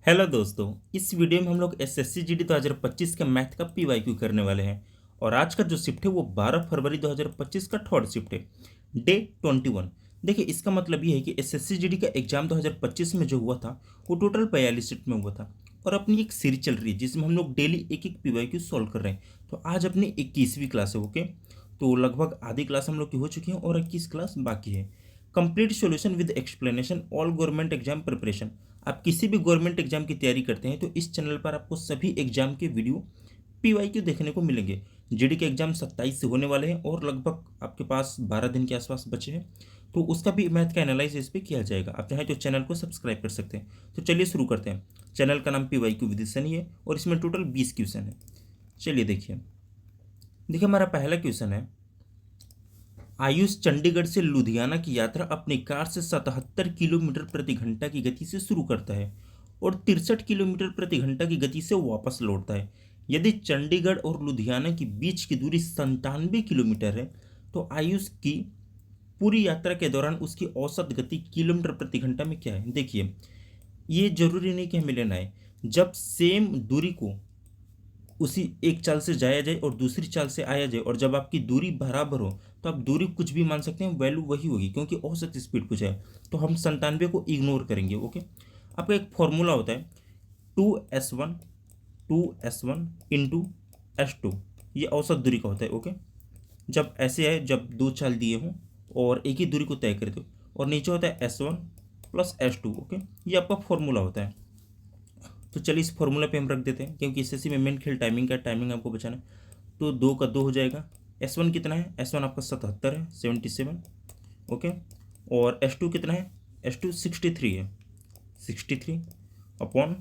Hello दोस्तों, इस video में हम लोग एसएससी जीडी 2025 के मैथ का पीवाईक्यू करने वाले हैं। और आज का जो शिफ्ट है वो 12 फरवरी 2025 का थर्ड शिफ्ट है, डे 21। देखिए, इसका मतलब ये है कि एसएससी जीडी का एग्जाम 2025 में जो हुआ था वो टोटल 42 शिफ्ट में हुआ था। और अपनी एक सीरीज चल रही है जिसमें हम लोग डेली एक एक पीवाईक्यू सॉल्व कर रहे हैं। तो आज अपनी 21वीं क्लास है। ओके, तो लगभग आधी क्लास हम लोग की हो चुकी है और 21 क्लास बाकी है। Complete solution with explanation all government exam preparation. आप किसी भी गवर्नमेंट एग्जाम की तैयारी करते हैं तो इस चैनल पर आपको सभी एग्जाम के वीडियो पीवाईक्यू देखने को मिलेंगे। जीडी के एग्जाम 27 से होने वाले हैं और लगभग आपके पास 12 दिन के आसपास बचे हैं, तो उसका भी मैथ का एनालिसिस इस पर किया जाएगा। आप चाहें तो चैनल को सब्सक्राइब कर सकते हैं। तो चलिए शुरू करते हैं। चैनल का नाम पीवाईक्यू विद सनी है और इसमें टोटल 20 क्वेश्चन है। चलिए देखिए हमारा पहला क्वेश्चन है, आयुष चंडीगढ़ से लुधियाना की यात्रा अपनी कार से 77 किलोमीटर प्रति घंटा की गति से शुरू करता है और 63 किलोमीटर प्रति घंटा की गति से वापस लौटता है। यदि चंडीगढ़ और लुधियाना के बीच की दूरी 97 किलोमीटर है तो आयुष की पूरी यात्रा के दौरान उसकी औसत गति किलोमीटर प्रति घंटा में क्या है। देखिए, ये जरूरी नहीं कि हमें लेना है। जब सेम दूरी को उसी एक चाल से जाया जाए और दूसरी चाल से आया जाए और जब आपकी दूरी बराबर हो तो आप दूरी कुछ भी मान सकते हैं, वैल्यू वही होगी क्योंकि औसत स्पीड कुछ है। तो हम 97 को इग्नोर करेंगे। ओके, आपका एक फॉर्मूला होता है 2s1 2s1 इंटू s2, ये औसत दूरी का होता है। ओके, जब ऐसे है, जब दो चाल दिए हों और एक ही दूरी को तय करते हो, और नीचे होता है s1 प्लस s2। ओके, ये आपका फॉर्मूला होता है। तो चलिए इस फॉर्मूला पे हम रख देते हैं क्योंकि एसएससी में मेन खेल टाइमिंग का, टाइमिंग आपको बचाना है। तो 2 का 2 हो जाएगा। S1 कितना है? S1 आपका 77 है, 77। ओके, और S2 कितना है? S2 63 है, 63 upon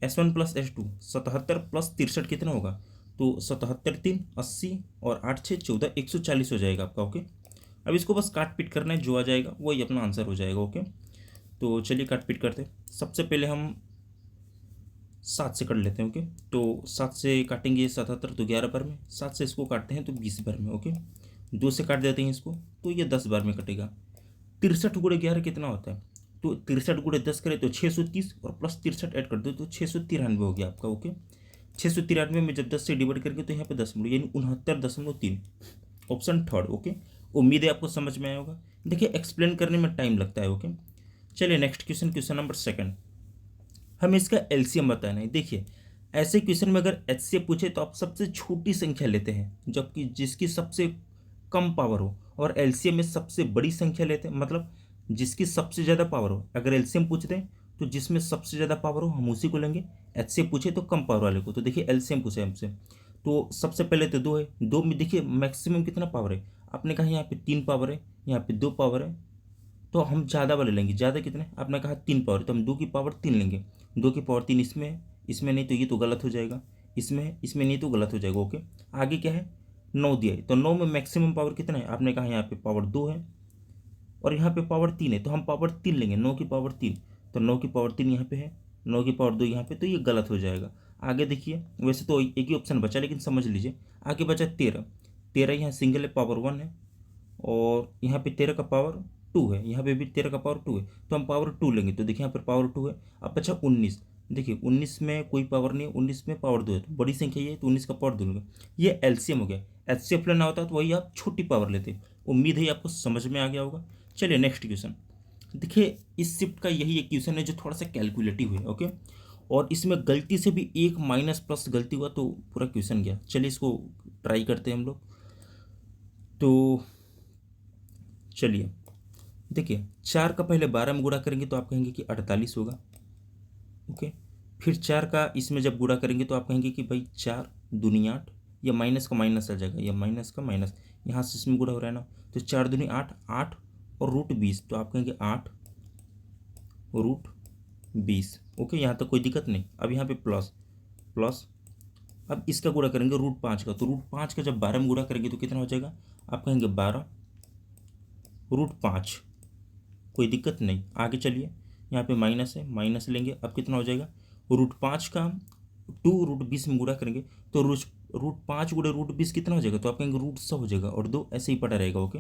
S1 plus S2 77 plus 63 कितना होगा? तो 77 3 80 और 8 6 14 140 हो जाएगा आपका। ओके, अब इसको बस काट पीट करना है, जो आ जाएगा वही अपना आंसर हो जाएगा। ओके, तो चलिए काट पीट करते हैं। सबसे पहले हम 7 से कर लेते हैं। ओके, तो 7 से काटेंगे 77 तो 11 बार में, 7 से इसको काटते हैं तो 20 बार में। ओके, 2 से काट देते हैं इसको तो ये 10 बार में कटेगा। 63 गुणे 11 कितना होता है? तो 63 गुणे 10 करें तो 630 और प्लस 63 ऐड कर दो तो 693 हो गया आपका। ओके, 693 में जब 10 से डिवाइड करेंगे तो यहाँ पे 10 यानी 69.3, ऑप्शन थर्ड। ओके, उम्मीद है आपको समझ में आया होगा। देखिए, एक्सप्लेन करने में टाइम लगता है। ओके, चलिए next question, question number second, हमें इसका एलसीएम बताना है। देखिए, ऐसे क्वेश्चन में अगर एच से पूछे तो आप सबसे छोटी संख्या लेते हैं जबकि जिसकी सबसे कम पावर हो, और एलसीएम में सबसे बड़ी संख्या लेते हैं, मतलब जिसकी सबसे ज़्यादा पावर हो। अगर एलसीएम पूछते हैं तो जिसमें सबसे ज़्यादा पावर हो हम उसी को लेंगे, एच से पूछे तो कम पावर वाले को। तो देखिए एलसीएम पूछे हमसे, तो सबसे पहले तो 2 है, 2 में देखिए मैक्सिमम कितना पावर है। आपने कहा यहाँ पे 3 पावर है, यहाँ पे 2 पावर है, तो हम ज़्यादा वाले लेंगे। ज़्यादा कितने? आपने कहा 3 पावर, तो हम 2 की पावर 3 लेंगे। 2 की पावर 3 इसमें है, इसमें नहीं तो ये तो गलत हो जाएगा, इसमें है, इसमें नहीं तो गलत हो जाएगा। ओके, आगे क्या है? 9 दिया है, तो 9 में मैक्सिमम पावर कितना है? आपने कहा यहाँ पे पावर 2 है और यहाँ पे पावर 3 है, तो हम पावर 3 लेंगे। 9 की पावर 3, तो 9 की पावर 3 यहाँ पे है, 9 की पावर 2 यहाँ पे, तो ये गलत हो जाएगा। आगे देखिए, वैसे तो एक ही ऑप्शन बचा लेकिन समझ लीजिए। आगे बचा 13, 13 यहाँ सिंगल है, पावर 1 है, और यहाँ पे 13 का पावर 2 है, यहाँ पे भी 13 का पावर 2 है, तो हम पावर 2 लेंगे। तो देखिए यहाँ पर पावर 2 है। अब बचा 19, देखिए 19 में कोई पावर नहीं है, 19 में पावर 2 है, तो बड़ी संख्या ये है, तो 19 का पावर 2 लेंगे। ये एलसीएम हो गया। एचसीएफ लेना होता तो वही आप छोटी पावर लेते। उम्मीद है आपको समझ में आ गया होगा। चलिए नेक्स्ट क्वेश्चन, देखिए इस शिफ्ट का यही एक क्वेश्चन है जो थोड़ा सा कैलकुलेटिव है। ओके, और इसमें गलती से भी एक माइनस प्लस गलती हुआ तो पूरा क्वेश्चन गया। चलिए इसको ट्राई करते हैं हम लोग। तो चलिए देखिए, 4 का पहले 12 में गुणा करेंगे तो आप कहेंगे कि 48 होगा। ओके, फिर 4 का इसमें जब गुणा करेंगे तो आप कहेंगे कि भाई 4 दूनी 8, या माइनस का माइनस आ जाएगा, या माइनस का माइनस यहाँ से इसमें गुणा हो रहा है ना, तो 4 दूनी 8, 8 और रूट 20, तो आप कहेंगे 8 रूट 20। ओके, यहाँ तक कोई दिक्कत नहीं। अब यहाँ पे प्लस प्लस, अब इसका गुणा करेंगे रूट 5 का, तो रूट 5 का जब 12 में गुणा करेंगे तो कितना हो जाएगा? आप कहेंगे 12 रूट 5, कोई दिक्कत नहीं। आगे चलिए, यहाँ पे माइनस है, माइनस लेंगे। अब कितना हो जाएगा? रूट 5 का 2 रूट 20 में गुणा करेंगे तो रूट 5 गुणे रूट 20 कितना हो जाएगा? तो आप कहेंगे रूट 100 हो जाएगा, और 2 ऐसे ही पड़ा रहेगा। ओके,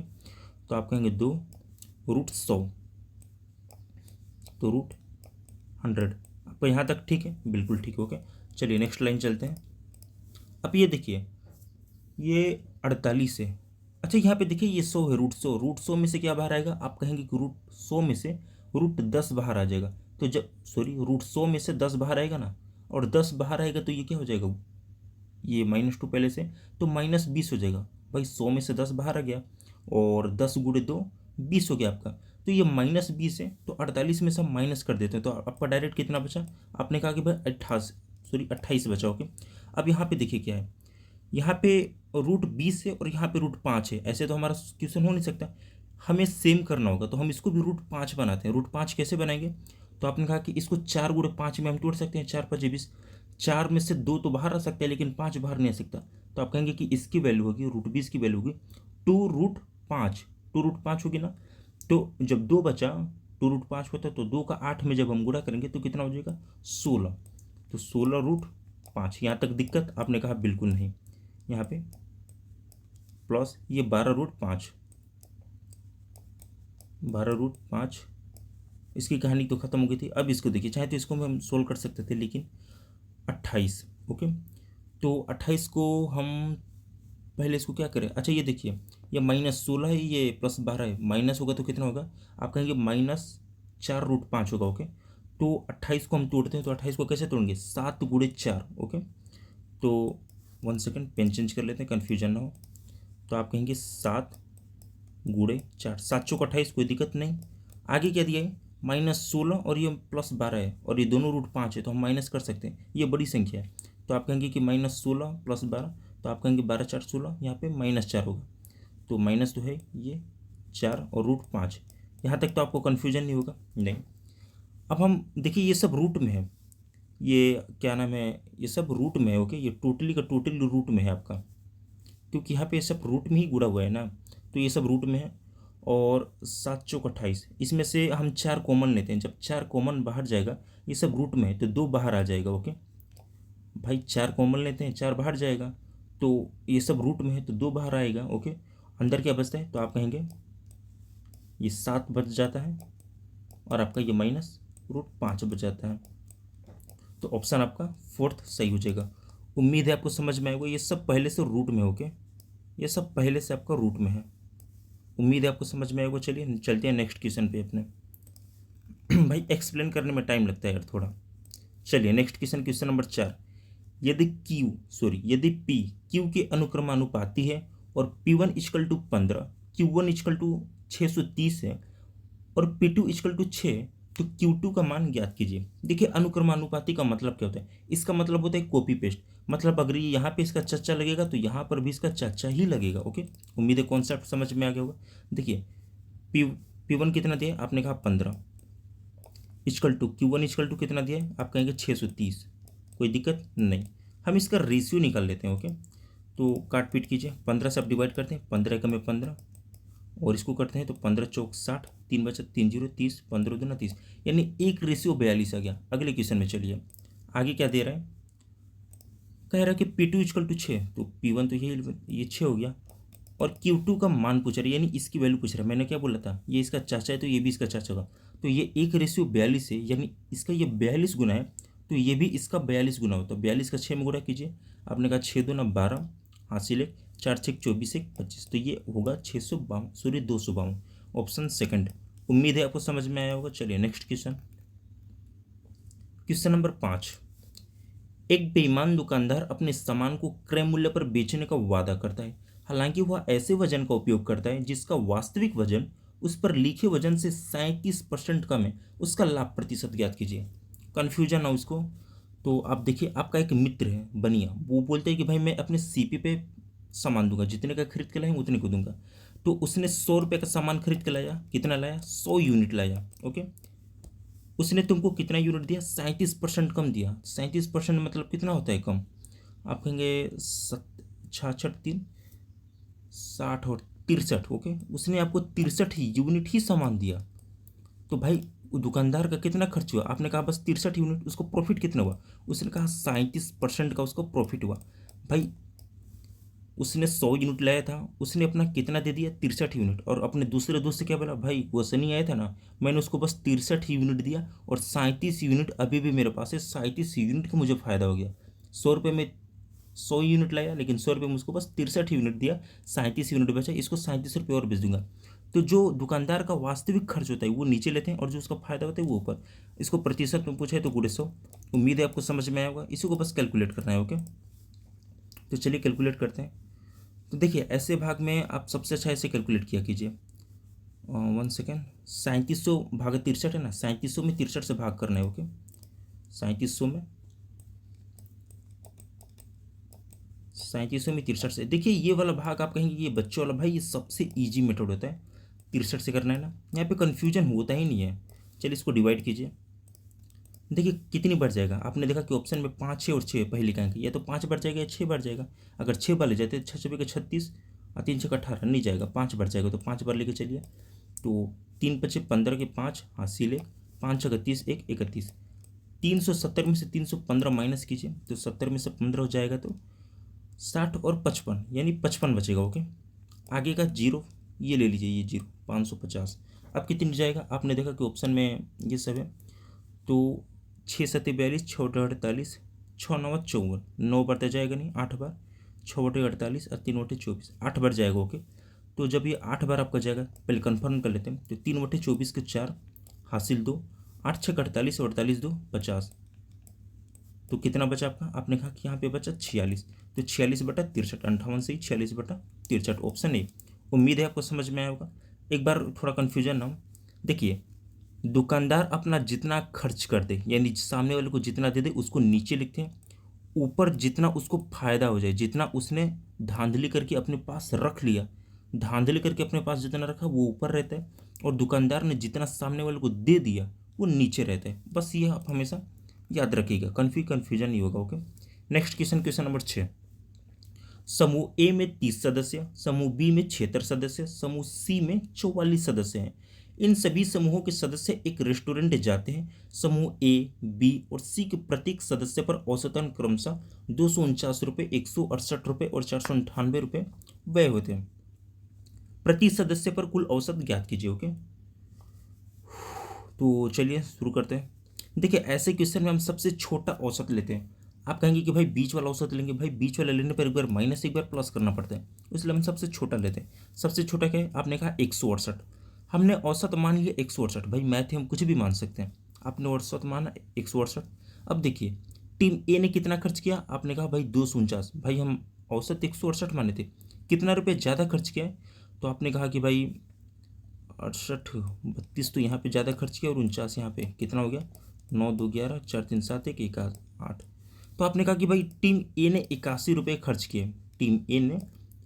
तो आप कहेंगे 2 रूट 100, तो रूट 100। आपको यहाँ तक ठीक है, बिल्कुल ठीक है। ओके, चलिए नेक्स्ट लाइन चलते हैं। अब ये देखिए, ये 48 है। अच्छा यहाँ पे देखिए ये 100 है, रूट 100 में से क्या बाहर आएगा, आप कहेंगे कि रूट 100 में से रूट 10 बाहर आ जाएगा। तो जब रूट 100 में से 10 बाहर आएगा ना, और 10 बाहर आएगा तो ये क्या हो जाएगा, ये -2 पहले से, तो -20 हो जाएगा। भाई 100 में से 10 बाहर आ गया, और 10 गुणे 2 20 हो गया आपका। तो ये -20 है, तो 48 में से हम माइनस कर देते हैं, तो आपका डायरेक्ट कितना बचा, आपने कहा कि भाई 28 बचा। ओके, अब यहाँ पे देखिए क्या है, यहाँ पे रूट 20 है और यहाँ पे रूट 5 है। ऐसे तो हमारा क्वेश्चन हो नहीं सकता, हमें सेम करना होगा। तो हम इसको भी रूट 5 बनाते हैं। रूट 5 कैसे बनाएंगे, तो आपने कहा कि इसको 4 × 5 में हम तोड़ सकते हैं, 4×5 = 20। 4 में से 2 तो बाहर आ सकते हैं, लेकिन 5 बाहर नहीं आ सकता। तो आप कहेंगे कि इसकी वैल्यू होगी, रूट 20 की वैल्यू होगी 2√5। 2√5 होगी ना, तो जब 2 बचा, 2√5 होता है, तो 2 का 8 में जब हम गुणा करेंगे तो कितना हो जाएगा, 16। तो 16√5। यहाँ तक दिक्कत, आपने कहा बिल्कुल नहीं। यहाँ पे प्लस ये 12√5, 12√5, इसकी कहानी तो ख़त्म हो गई थी। अब इसको देखिए, चाहे तो इसको हम सोल्व कर सकते थे, लेकिन 28। ओके, तो 28 को हम पहले इसको क्या करें। अच्छा ये देखिए, ये -16 है, ये +12 है, माइनस होगा तो कितना होगा, आप कहेंगे -4√5 होगा। ओके, तो 28 को हम तोड़ते हैं, तो 28 को कैसे तोड़ेंगे, 7 × 4। ओके, तो 1 सेकेंड, पेन चेंज कर लेते हैं, कन्फ्यूजन ना हो। तो आप कहेंगे 7 × 4, 7 चौक 28, कोई दिक्कत नहीं। आगे क्या दिया है, -16 और ये +12 है, और ये दोनों रूट 5 है, तो हम माइनस कर सकते हैं, ये बड़ी संख्या है। तो आप कहेंगे कि -16 + 12, तो आप कहेंगे 12×4 = 16, यहाँ पे -4 होगा। तो माइनस तो है ये 4 और रूट 5। यहाँ तक तो आपको कन्फ्यूजन नहीं होगा, नहीं। अब हम देखिए, ये सब रूट में है, ये क्या नाम है, ये सब रूट में है। ओके, ये टोटली का टोटली रूट में है आपका, क्योंकि यहाँ पे सब रूट में ही जुड़ा हुआ है ना, तो ये सब रूट में है। और 7 चौक 28, इसमें से हम 4 कॉमन लेते हैं। जब 4 कॉमन बाहर जाएगा, ये सब रूट में है, तो 2 बाहर आ जाएगा। ओके भाई, 4 कॉमन लेते हैं, 4 बाहर जाएगा, तो ये सब रूट में है, तो 2 बाहर आएगा। ओके, अंदर क्या बचता है, तो आप कहेंगे ये 7 बच जाता है, और आपका ये -√5 बच जाता है। तो ऑप्शन आपका 4th सही हो जाएगा। उम्मीद है आपको समझ में आएगा। ये सब पहले से रूट में। ओके, ये सब पहले से आपका रूट में है। उम्मीद है आपको समझ में आएगा। चलिए चलते हैं नेक्स्ट क्वेश्चन पे अपने। भाई एक्सप्लेन करने में टाइम लगता है यार थोड़ा। चलिए नेक्स्ट क्वेश्चन, क्वेश्चन नंबर 4। यदि P Q के अनुक्रमानुपाती है और P1 = 15, Q1 = 630 है, और P2 = 6, तो Q2 का मान ज्ञात कीजिए। देखिए, अनुक्रमानुपाती का मतलब क्या होता है, इसका मतलब होता है कॉपी पेस्ट। मतलब अगर ये यहाँ पे इसका चाचा लगेगा, तो यहाँ पर भी इसका चाचा ही लगेगा। ओके, उम्मीद है कॉन्सेप्ट समझ में आ गया होगा। देखिए, P1 कितना दिया है, आपने कहा 15, Q1 कितना दिया है, आप कहेंगे 630, कोई दिक्कत नहीं। हम इसका रेशियो निकाल लेते हैं। ओके, तो काट पीट कीजिए, 15 से आप डिवाइड करते हैं, 15 × 15, और इसको करते हैं तो 15 चौक 60, 3 बचा 3 0 30, 15 दूना 30, यानी 1:42 आ गया। अगले क्वेश्चन में चलिए, आगे क्या दे रहा है, कह रहा है कि P2 = 6, तो P1 तो ये 6 हो गया, और Q2 का मान पूछ रहा है, यानी इसकी वैल्यू पूछ रहा है। मैंने क्या बोला था, ये इसका चाचा है, तो ये भी इसका चाचा होगा। तो ये 1:42 है, यानी इसका ये 42 गुना है, तो ये भी इसका 42 गुना होता है। 42 का 6 में गुणा कीजिए, आपने कहा 6 दूना 12, हासिल है 4 6 24 1 25, तो ये होगा 252। Option second. उम्मीद है आपको समझ में आया होगा। चलिए नेक्स्ट क्वेश्चन, क्वेश्चन नंबर 5। एक बेईमान दुकानदार अपने सामान को क्रय मूल्य पर बेचने का वादा करता है, हालांकि वह ऐसे वजन का उपयोग करता है जिसका वास्तविक वजन उस पर लिखे वजन से 37% कम है। उसका लाभ प्रतिशत ज्ञात कीजिए। कन्फ्यूजन हो उसको। तो आप देखिए, आपका एक मित्र है बनिया, वो बोलते हैं कि भाई मैं अपने सीपी पे सामान दूंगा, जितने का खरीद के लाए उतने को दूंगा। तो उसने 100 रुपये का सामान खरीद के लाया, कितना लाया, 100 यूनिट लाया। ओके, उसने तुमको कितना यूनिट दिया, 37% कम दिया। 37% मतलब कितना होता है कम, आप कहेंगे 66 60 और 63। ओके, उसने आपको 63 यूनिट ही सामान दिया। तो भाई वो दुकानदार का कितना खर्च हुआ, आपने कहा बस 63 यूनिट, उसको प्रॉफिट कितना हुआ, उसने कहा 37% का उसको प्रॉफिट हुआ। भाई उसने 100 यूनिट लाया था, उसने अपना कितना दे दिया 63 यूनिट, और अपने दूसरे दोस्त से क्या बोला, भाई क्वेश्चन ही आया था ना, मैंने उसको बस 63 यूनिट दिया और 37 यूनिट अभी भी मेरे पास है, 37 यूनिट का मुझे फ़ायदा हो गया। 100 रुपये में 100 यूनिट लाया, लेकिन 100 रुपये में उसको बस 63 यूनिट दिया, 37 यूनिट बचा, इसको 37 रुपये और बेच दूंगा। तो जो दुकानदार का वास्तविक खर्च होता है वो नीचे लेते हैं और जो उसका फायदा होता है वो ऊपर। इसको प्रतिशत में पूछा है तो 100। उम्मीद है आपको समझ में आया होगा, इसी को बस कैलकुलेट करना है। ओके, तो चलिए कैलकुलेट करते हैं। तो देखिए ऐसे भाग में आप सबसे अच्छा ऐसे कैलकुलेट किया कीजिए। 1 सेकेंड, 3700 भाग 63 है ना, 3700 में 63 से भाग करना है। ओके, 3700 में 63 से। देखिए ये वाला भाग आप कहेंगे ये बच्चों वाला, भाई ये सबसे ईजी मेथड होता है, 63 से करना है ना, यहाँ पे कन्फ्यूजन होता ही नहीं है। चलिए इसको डिवाइड कीजिए। देखिए कितनी बढ़ जाएगा, आपने देखा कि ऑप्शन में 5 6 और 6 पहले लिखाएंगे, या तो 5 बढ़ जाएगा या 6 बढ़ जाएगा। अगर 6 बार ले जाते 6 छः का 36 और 3 6 का 18 नहीं जाएगा, 5 बढ़ जाएगा, तो 5 बार लेके चलिए। तो 3 5 15 के 5 हासिल 1, 5 6 30 1 31। 370 में से 315 माइनस कीजिए तो 70 में से 15 हो जाएगा, तो 60 और 55 यानी 55 बचेगा। ओके, आगे का जीरो ये ले लीजिए, ये जीरो 550। अब कितनी जाएगा, आपने देखा कि ऑप्शन में ये सब है, तो 6 7 42, 6 8 48, 6 9 54, 9 बढ़ता जाएगा नहीं, 8 बार, 6 बटे 48 और 3 बटे 24, 8 बार जाएगा। ओके, तो जब ये 8 बार आपका जाएगा, पहले कंफर्म कर लेते हैं, तो 3 बटे 24 के 4 हासिल 2, 8 6 48 और 48 2 50। तो कितना बचा आपका, आपने कहा कि यहाँ पे बचा 46, तो 46 बटा 63, 58 से ही 46 बटा 63, ऑप्शन ए। उम्मीद है आपको समझ में आया होगा। एक बार थोड़ा कन्फ्यूजन ना हो, देखिए दुकानदार अपना जितना खर्च कर दे, यानी सामने वाले को जितना दे दे उसको नीचे लिखते हैं, ऊपर जितना उसको फायदा हो जाए, जितना उसने धांधली करके अपने पास रख लिया, धांधली करके अपने पास जितना रखा वो ऊपर रहता है, और दुकानदार ने जितना सामने वाले को दे दिया वो नीचे रहता है। बस ये आप हमेशा याद रखिएगा, कन्फ्यूजन नहीं होगा। Okay, next question, question number 6। समूह ए में 30 सदस्य, समूह बी में 76 सदस्य, समूह सी में 44 सदस्य हैं। इन सभी समूहों के सदस्य एक रेस्टोरेंट जाते हैं। समूह ए, बी और सी के प्रत्येक सदस्य पर औसतन क्रमशः 249 रुपये, 168 रुपये और 498 रुपये व्यय होते हैं। प्रति सदस्य पर कुल औसत ज्ञात कीजिए। ओके, तो चलिए शुरू करते हैं। देखिए ऐसे क्वेश्चन में हम सबसे छोटा औसत लेते हैं। आप कहेंगे कि भाई बीच वाला औसत लेंगे, भाई बीच वाला लेने पर एक बार माइनस एक बार प्लस करना पड़ता है, इसलिए हम सबसे छोटा लेते हैं। सबसे छोटा क्या है, आपने कहा 168, हमने औसत मान लिया 168, भाई मैथ है हम कुछ भी मान सकते हैं। आपने औसत माना 168। अब देखिए टीम ए ने कितना खर्च किया, आपने कहा भाई 249, भाई हम औसत 168 माने थे, कितना रुपये ज़्यादा खर्च किया है, तो आपने कहा कि भाई 68 32 तो यहाँ पे ज़्यादा खर्च किया और 49 यहाँ पे, कितना हो गया 9 2 11 4 3 7 1 1 8। तो आपने कहा कि भाई टीम ए ने 81 रुपये खर्च किए, टीम ए ने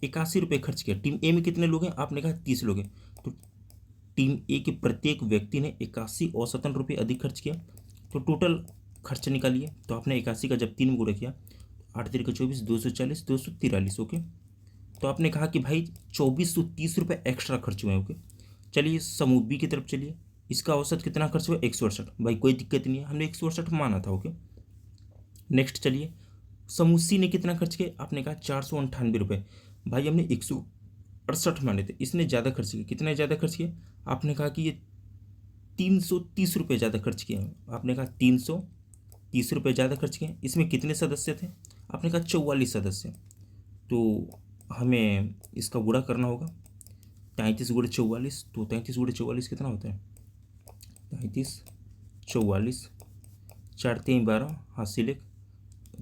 81 रुपये खर्च किया। टीम ए में कितने लोग हैं, आपने कहा 30 लोग हैं, तो टीम ए के प्रत्येक व्यक्ति ने 81 औसतन रुपये अधिक खर्च किया। तो टोटल खर्च निकालिए, तो आपने 81 का जब 3 में गुणा किया, 8 3 का 24, 240 243। ओके, तो आपने कहा कि भाई 2430 रुपये एक्स्ट्रा खर्च हुए। ओके, चलिए समूह बी की तरफ चलिए, इसका औसत कितना खर्च हुआ 168, भाई कोई दिक्कत नहीं है, हमने 168 माना था। ओके, नेक्स्ट चलिए समूह सी ने कितना खर्च किया, आपने कहा 498 रुपये, भाई हमने 168 माने थे, इसने ज़्यादा खर्च किया, कितना ज़्यादा खर्च किया, आपने कहा कि ये 330 रुपये ज़्यादा खर्च किया, आपने कहा 330 रुपये ज़्यादा खर्च किए। इसमें कितने सदस्य थे, आपने कहा 44 सदस्य, तो हमें इसका गुणा करना होगा, 33 गुणे 44, तो 33 गुणे 44 कितना होता है, 33 44, 4 3 12 हासिल 1,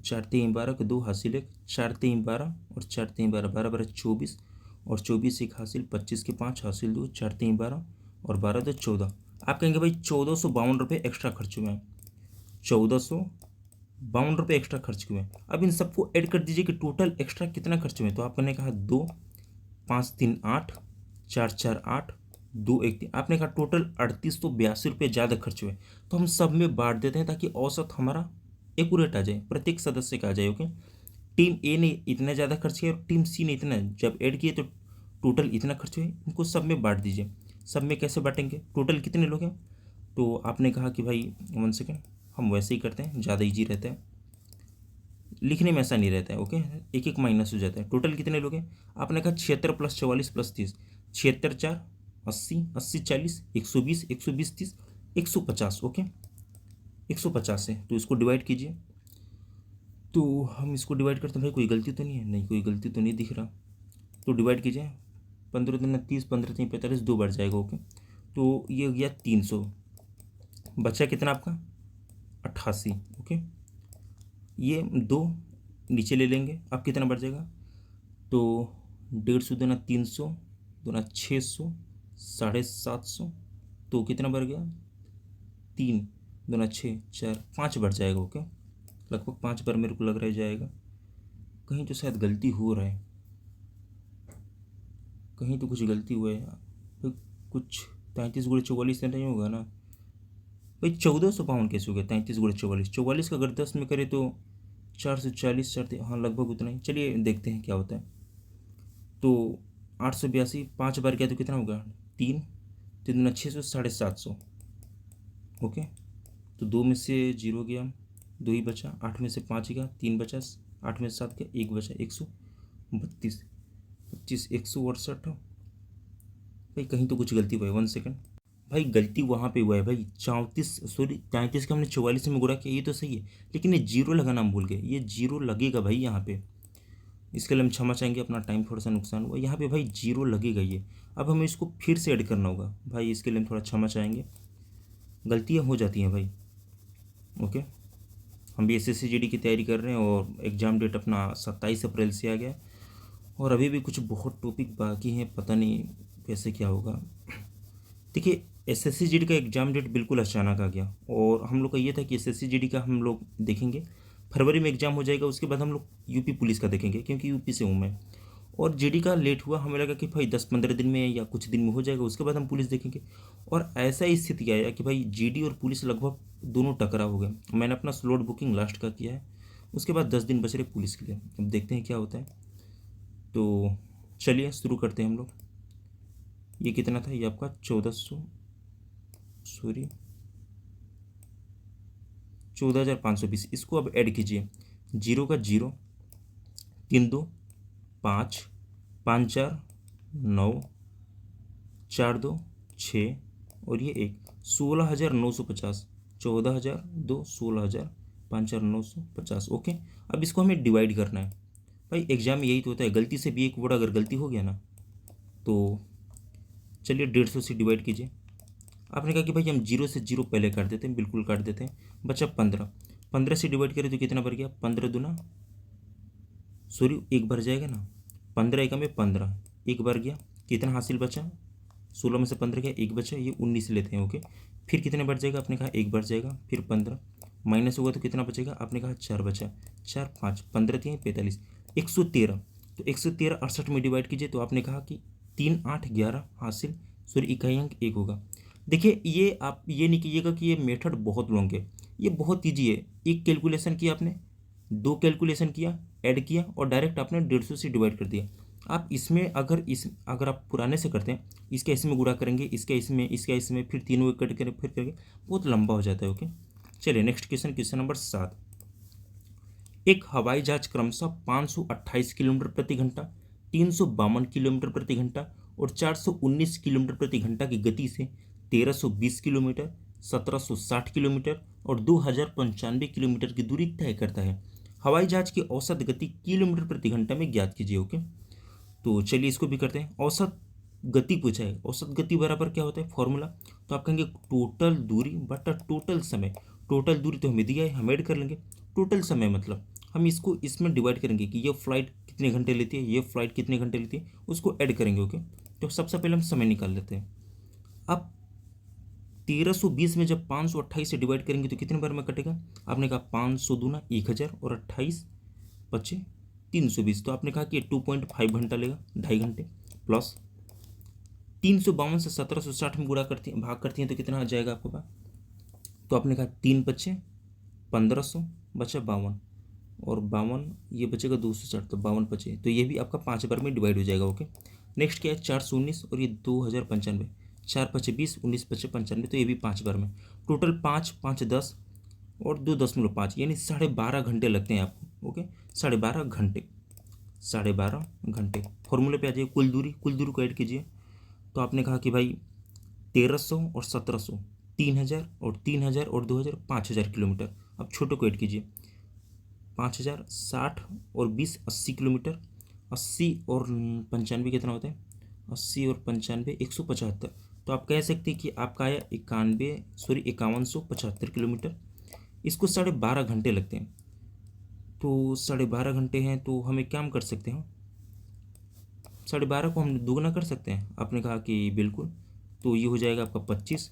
4 3 12 के 2 हासिल 1, 4 3 12 और 4 3 12 12 12 24, और 24 एक हासिल, 25 के 5 हासिल 2, 4 3 12 और 12 2 14। आप कहेंगे भाई 1452 रुपये एक्स्ट्रा खर्च हुए हैं, 1452 रुपये एक्स्ट्रा खर्च हुए हैं। अब इन सबको ऐड कर दीजिए कि टोटल एक्स्ट्रा कितना खर्च हुए, तो आपने कहा 2 5 3 8 4 4 8 2 1 3, आपने कहा टोटल 3882 रुपये ज़्यादा खर्च हुए। तो हम सब में बांट देते हैं ताकि औसत हमारा एक्यूरेट आ जाए, प्रत्येक सदस्य का आ जाए। ओके, टीम ए ने इतना ज़्यादा खर्च किया और टीम सी ने इतना, जब ऐड किए तो टोटल इतना खर्च हुए, इनको सब में बांट दीजिए। सब में कैसे बांटेंगे, टोटल कितने लोग हैं, तो आपने कहा कि भाई 1 सेकेंड हम वैसे ही करते हैं, ज़्यादा ईजी रहता है। लिखने में ऐसा नहीं रहता है। ओके, एक एक माइनस हो जाता है। टोटल कितने लोग हैं? आपने कहा 76 + 44 + 30, 76 4 80, 80 40, 120, 120 30, 150। ओके, 150 है, तो इसको डिवाइड कीजिए। तो हम इसको डिवाइड करते हैं भाई, कोई गलती तो नहीं है? नहीं, कोई गलती तो नहीं दिख रहा। तो डिवाइड कीजिए, 15 दूनी 30, 15 3 45, 2 बढ़ जाएगा। ओके, तो ये हो गया 300। बचा कितना आपका? 88। ओके, ये 2 नीचे ले लेंगे, अब कितना बढ़ जाएगा? तो 150 दूना 300, दूना 600, 750, तो कितना बढ़ गया? 3 दूना 6, 4, 5 बढ़ जाएगा। ओके, लगभग 5 बार मेरे को लग रहा है जाएगा। कहीं तो शायद गलती हो रहा है, कहीं तो कुछ गलती हुआ है भाई। कुछ 33 × 44 नहीं होगा ना भाई? 1452 कैसे हो गया? 33 × 44, 44 का अगर 10 में करे तो 440, 4, हाँ लगभग उतना ही। चलिए देखते हैं क्या होता है। तो 882, 5 बार किया तो कितना होगा? 3, 3 दूना 600, 750। ओके, तो 2 में से 0 गया, 2 ही बचा। 8 में से 5 गया, 3 बचा। 8 में से 7 गया, 1 बचा। 132, 25, 168। भाई कहीं तो कुछ गलती हुआ है, 1 सेकंड। भाई गलती वहाँ पे हुआ है भाई, 33 का हमने 44 में गुणा किया, ये तो सही है, लेकिन ये जीरो लगाना हम भूल गए। ये जीरो लगेगा भाई यहाँ पे, इसके लिए हम क्षमा चाहेंगे, अपना टाइम थोड़ा सा नुकसान हुआ यहाँ पे भाई, जीरो लगेगा ये। अब हमें इसको फिर से ऐड करना होगा भाई, इसके लिए हम थोड़ा क्षमा चाहेंगे, गलतियाँ हो जाती हैं भाई। ओके, हम भी SSC GD की तैयारी कर रहे हैं और एग्ज़ाम डेट अपना 27 अप्रैल से आ गया है, और अभी भी कुछ बहुत टॉपिक बाकी हैं, पता नहीं कैसे क्या होगा। देखिए, SSC GD का एग्ज़ाम डेट बिल्कुल अचानक आ गया, और हम लोग का ये था कि SSC GD का हम लोग देखेंगे, फरवरी में एग्ज़ाम हो जाएगा, उसके बाद हम लोग यूपी पुलिस का देखेंगे, क्योंकि यूपी से हूँ मैं। और GD का लेट हुआ, हमें लगा कि भाई 10-15 दिन में या कुछ दिन में हो जाएगा, उसके बाद हम पुलिस देखेंगे। और ऐसा ही स्थिति आया कि भाई GD और पुलिस लगभग दोनों टकराव हो गए। मैंने अपना स्लॉट बुकिंग लास्ट का किया है, उसके बाद 10 दिन बच रहे पुलिस के लिए। अब देखते हैं क्या होता है। तो चलिए शुरू करते हैं हम लोग। ये कितना था? ये आपका 1400, सॉरी 14,520। इसको अब ऐड कीजिए, 0 का 0, 3 2 5, 5 4 9, 4 2 6, और ये 1, 16,950। 14,002, 16,000, 5 4 950। ओके, अब इसको हमें डिवाइड करना है भाई, एग्जाम में यही तो होता है, गलती से भी एक वर्ड अगर गलती हो गया ना, तो चलिए 150 से डिवाइड कीजिए। आपने कहा कि भाई हम 0 से 0 पहले काट देते हैं, बिल्कुल काट देते हैं। बचा 15, 15 से डिवाइड करें तो कितना भर गया? 15 दूना, सॉरी 1 भर जाएगा ना, 15 एकम में 15, 1 भर गया। कितना हासिल बचा? 16 में से 15 गया, 1 बचा, ये 19 लेते हैं। ओके, फिर कितने बढ़ जाएगा? आपने कहा 1 बढ़ जाएगा, फिर 15 माइनस होगा तो कितना बचेगा? आपने कहा 4 बचा, 4 5 15 3 45, 113। तो 113 68 में डिवाइड कीजिए, तो आपने कहा कि 3 8 11 हासिल, सॉरी इकाई अंक 1 होगा। देखिए, ये आप ये नहीं कीजिएगा कि ये मेथड बहुत लॉन्ग है, ये बहुत ईजी है। एक कैलकुलेशन किया आपने, 2 कैलकुलेशन किया, ऐड किया, और डायरेक्ट आपने 150 से डिवाइड कर दिया। आप इसमें अगर आप पुराने से करते हैं, इसका इसमें गुणा करेंगे, इसका इसमें, फिर तीनों कट करें, फिर करेंगे, बहुत लंबा हो जाता है। ओके, चलिए नेक्स्ट क्वेश्चन, क्वेश्चन नंबर 7। एक हवाई जहाज क्रमशः 528 किलोमीटर प्रति घंटा, 352 किलोमीटर प्रति घंटा और 419 किलोमीटर प्रति घंटा की गति से 1320 किलोमीटर, 1760 किलोमीटर और 2095 किलोमीटर की दूरी तय करता है। हवाई जहाज की औसत गति किलोमीटर प्रति घंटा में ज्ञात कीजिए। ओके, तो चलिए इसको भी करते हैं। औसत गति पूछा है, औसत गति बराबर क्या होता है फॉर्मूला? तो आप कहेंगे टोटल दूरी बटा टोटल समय। टोटल दूरी तो हमें दिया है, हम ऐड कर लेंगे। टोटल समय मतलब हम इसको इसमें डिवाइड करेंगे कि ये फ्लाइट कितने घंटे लेती है, ये फ्लाइट कितने घंटे लेती है, उसको ऐड करेंगे। ओके, तो सबसे पहले हम समय निकाल लेते हैं। अब 1320 में जब 528 से डिवाइड करेंगे तो कितने बार में कटेगा? आपने कहा 500 दूना 1000 और 28 बचे 320, तो आपने कहा कि 2.5 घंटा लेगा, 2.5 घंटे, प्लस 352 से 1760 में गुणा करती हैं, भाग करती हैं, तो कितना आ जाएगा आपके पास? तो आपने कहा 3 बचे 1500, बचा 52, और 52 ये बचेगा 260, तो 52 बचे, तो ये भी आपका 5 बार में डिवाइड हो जाएगा। ओके, नेक्स्ट क्या है? 419 और ये 2095, 4 5 20, 19 5 95, तो ये भी 5 बार में। टोटल 5 5 10 और 2.5, यानी 12.5 घंटे लगते हैं आपको ओके, 12.5 घंटे, 12.5 घंटे। फॉर्मूले पे आ जाइए, कुल दूरी को ऐड कीजिए। तो आपने कहा कि भाई 1300 और 1700, 3000 और 3000 और 2000, 5000 किलोमीटर। अब छोटे को ऐड कीजिए, 5000, 60 और 20, 80 किलोमीटर। 80 और 95 कितना होता है? 80 और 95, 175। तो आप कह सकते हैं कि आपका आया 5175 किलोमीटर। इसको 12.5 घंटे लगते हैं। तो 12.5 घंटे हैं, तो हमें क्या हम कर सकते हैं? 12.5 को हम दुगना कर सकते हैं। आपने कहा कि बिल्कुल, तो ये हो जाएगा आपका 25।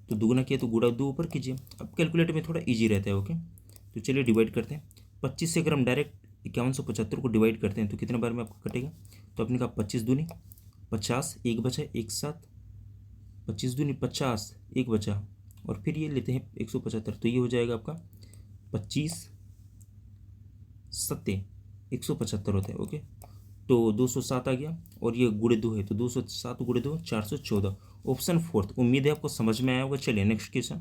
तो दुगना किया तो गुणा 2 ऊपर कीजिए। अब कैलकुलेटर में थोड़ा इजी रहता है। ओके, तो चलिए डिवाइड करते हैं। 25 से अगर हम डायरेक्ट 5175 को डिवाइड करते हैं तो कितने बार में आपको कटेगा? तो आपने कहा 25 दूनी 50, एक बचा एक साथ, 25 दूनी 50, एक बचा, और फिर ये लेते हैं 175। तो ये हो जाएगा आपका 25 सत्ते 175 होता है। ओके, तो 207 आ गया, और ये गुणे 2 है तो 207 गुणे 2 414। Option fourth. उम्मीद है आपको समझ में आया होगा। चलिए नेक्स्ट क्वेश्चन।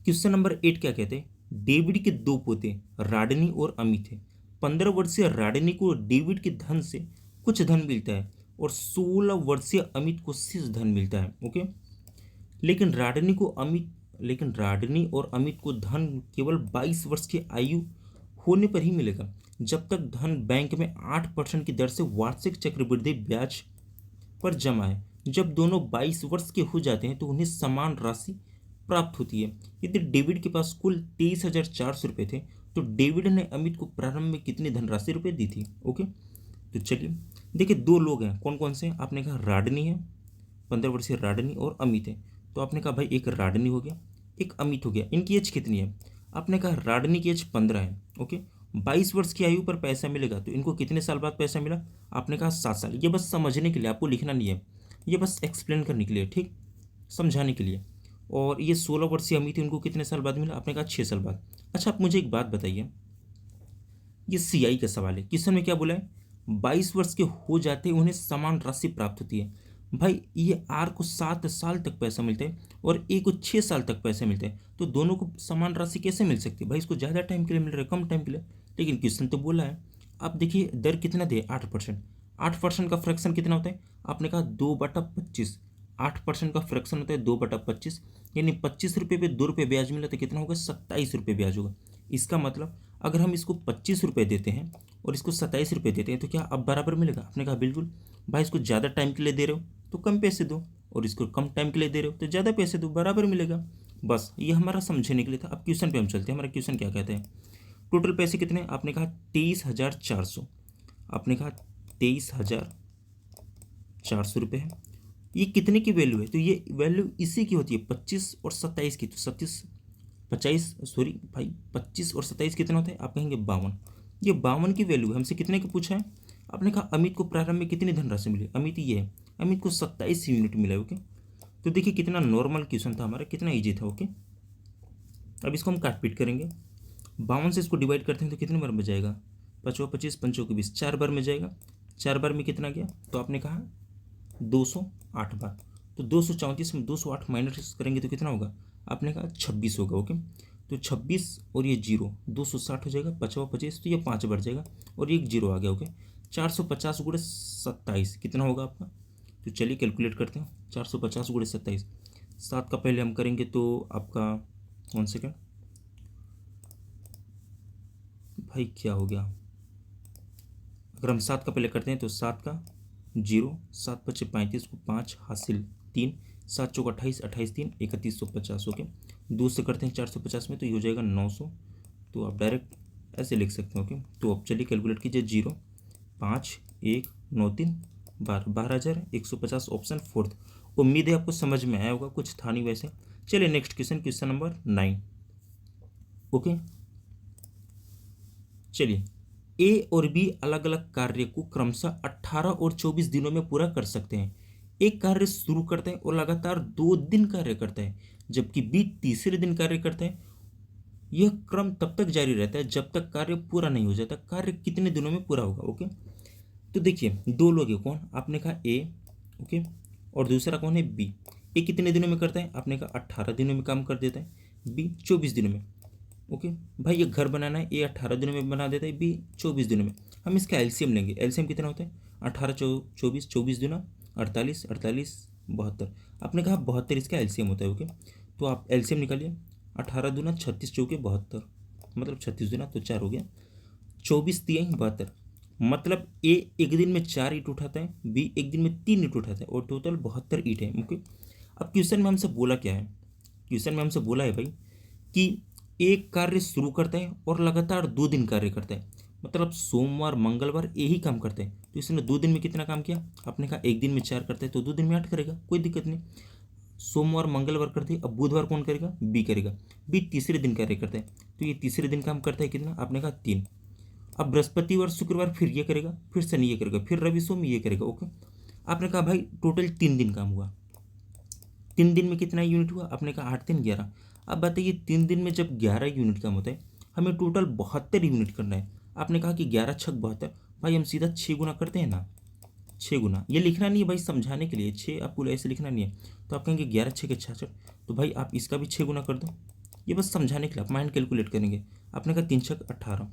क्वेश्चन नंबर 8 क्या कहते हैं? डेविड के दो पोते राडनी और अमित है। 15 वर्षीय राडनी को डेविड के धन से कुछ धन मिलता है और 16 वर्षीय अमित को शेष धन मिलता है। ओके, लेकिन राडनी और अमित को धन केवल 22 वर्ष की आयु होने पर ही मिलेगा, जब तक धन बैंक में 8% की दर से वार्षिक चक्रवृद्धि ब्याज पर जमा है। जब दोनों 22 वर्ष के हो जाते हैं तो उन्हें समान राशि प्राप्त होती है। यदि डेविड के पास कुल 23,400 रुपये थे तो डेविड ने अमित को प्रारंभ में कितनी धनराशि रुपये दी थी? ओके, तो चलिए देखिए, दो लोग हैं, कौन कौन से हैं? आपने कहा राडनी है, 15 वर्षीय राडनी, और अमित है। तो आपने कहा भाई एक राडनी हो गया, एक अमित हो गया। इनकी एज कितनी है? आपने कहा राडनी की एज 15 है। ओके, 22 वर्ष की आयु पर पैसा मिलेगा, तो इनको कितने साल बाद पैसा मिला? आपने कहा 7 साल। ये बस समझने के लिए, आपको लिखना नहीं है, ये बस एक्सप्लेन करने के लिए, ठीक, समझाने के लिए। और ये 16 वर्षीय अमित थी, उनको कितने साल बाद मिला? आपने कहा 6 साल बाद। अच्छा, आप मुझे एक बात बताइए, ये सीआई का सवाल है। क्वेश्चन में क्या बोला है? 22 वर्ष के हो जाते ही उन्हें समान राशि प्राप्त होती है। भाई ये आर को 7 साल तक पैसा मिलता है और ए को 6 साल तक पैसा मिलता है, तो दोनों को समान राशि कैसे मिल सकती है? भाई इसको ज़्यादा टाइम के लिए मिल रहा है, कम टाइम के लिए। लेकिन क्वेश्चन तो बोला है। आप देखिए दर कितना दे, 8%। 8% का फ्रैक्शन कितना होता है? आपने कहा 2/25। 8% का फ्रैक्शन होता है 2/25, यानी 25 रुपये पे 2 रुपये ब्याज मिला तो कितना होगा? 27 रुपये ब्याज होगा। इसका मतलब अगर हम इसको 25 रुपये देते हैं और इसको 27 रुपये देते हैं तो क्या अब बराबर मिलेगा? आपने कहा बिल्कुल। भाई इसको ज़्यादा टाइम के लिए दे रहे हो तो कम पैसे दो, और इसको कम टाइम के लिए दे रहे हो तो ज़्यादा पैसे दो, बराबर मिलेगा। बस ये हमारा समझने के लिए था। अब क्वेश्चन पे हम चलते हैं। हमारा क्वेश्चन क्या कहते हैं? टोटल पैसे कितने? आपने कहा 23,400। आपने कहा 23,400 रुपये है। ये कितने की वैल्यू है? तो ये वैल्यू इसी की होती है 25 और 27 की। तो 25 और 27 कितना होता है? आप कहेंगे 52। ये 52 की वैल्यू है। हमसे कितने का पूछा है? आपने कहा अमित को प्रारंभ में कितनी धनराशि मिली? अमित ये है, अमित को 27 यूनिट मिला है। ओके, तो देखिए कितना नॉर्मल क्वेश्चन था हमारा, कितना ईजी था। ओके, अब इसको हम काट पीट करेंगे। 52 से इसको डिवाइड करते हैं तो कितने बार में जाएगा? 5 25, 5 के 20, 4 बार में जाएगा। 4 बार में कितना गया? तो आपने कहा 208 बार। तो 234 में 208 माइनस करेंगे तो कितना होगा? आपने कहा 26 होगा। ओके, तो 26 और ये 0, 260 हो जाएगा। 5 25, तो ये 5 बढ़ जाएगा और ये एक 0 आ गया। ओके, 450 गुणे 27 कितना होगा आपका? तो चलिए कैलकुलेट करते हैं। 450 गुणे 27, 7 का पहले हम करेंगे तो आपका 1 सेकेंड, भाई क्या हो गया? अगर हम 7 का पहले करते हैं तो 7 का 0, 7 पच्चे 35 को 5 हासिल 3, 7 चौक 28, 28 3 3150। ओके, 2 से करते हैं 450 में तो ये हो जाएगा 900। तो आप डायरेक्ट ऐसे लिख सकते हैं। ओके, तो अब चलिए कैलकुलेट कीजिए। 0 5 1 9 3 12,150। Option fourth. उम्मीद है आपको समझ में आया होगा, कुछ था नहीं वैसे। चलिए next question, question number 9। Okay, चलिए ए और बी अलग अलग कार्य को क्रमशः 18 और 24 दिनों में पूरा कर सकते हैं। एक कार्य शुरू करते हैं और लगातार 2 दिन कार्य करता है, जबकि बी तीसरे दिन कार्य करता है। यह क्रम तब तक जारी रहता है जब तक कार्य पूरा नहीं हो जाता। कार्य कितने दिनों में पूरा होगा? ओके, तो देखिए दो लोग हैं, कौन? आपने कहा ए, ओके, और दूसरा कौन है? बी। ए कितने दिनों में करता है? आपने कहा 18 दिनों में काम कर देता है, बी 24 दिनों में। ओके भाई ये घर बनाना है, ए 18 दिनों में बना देता है, बी 24 दिनों में। हम इसका एलसीएम लेंगे। एलसीएम कितना होता है? 18 24, 24 दूना 48, 48 72। आपने कहा 72 इसका एलसीएम होता है। ओके तो आप एलसीएम निकालिए। 18 दूना 36 चौके 72, मतलब 36 दूना तो 4 हो गया, 24 तिहाई 72। मतलब ए एक दिन में 4 ईंट उठाता है, बी एक दिन में 3 ईंट उठाता है, और टोटल 72 ईंट है। ओके अब क्वेश्चन में हमसे बोला क्या है? क्वेश्चन में हमसे बोला है भाई कि एक कार्य शुरू करता है और लगातार 2 दिन कार्य करता है, मतलब सोमवार मंगलवार यही काम करता है। तो इसने 2 दिन में कितना काम किया? आपने कहा एक दिन में 4 करता है तो 2 दिन में 8 करेगा, कोई दिक्कत नहीं। सोमवार मंगलवार करते हैं, अब बुधवार कौन करेगा? बी करेगा। बी तीसरे दिन कार्य करता है, तो ये तीसरे दिन काम करता है कितना? आपने कहा 3। अब बृहस्पतिवार शुक्रवार फिर ये करेगा, फिर शनि ये करेगा, फिर रवि सोम ये करेगा। ओके आपने कहा भाई टोटल 3 दिन काम हुआ। 3 दिन में कितना यूनिट हुआ? आपने कहा 8 3 11। अब बताइए 3 दिन में जब 11 यूनिट काम होता है, हमें टोटल 72 यूनिट करना है। आपने कहा कि 11 छक 72। भाई हम सीधा 6 गुना करते हैं ना, 6 गुना। ये लिखना नहीं है भाई, समझाने के लिए 6, आपको ऐसे लिखना नहीं है। तो आप कहेंगे 11 6 के 66, तो भाई आप इसका भी 6 गुना कर दो। ये बस समझाने के लिए आप माइंड कैलकुलेट करेंगे। आपने कहा 3 छक 18।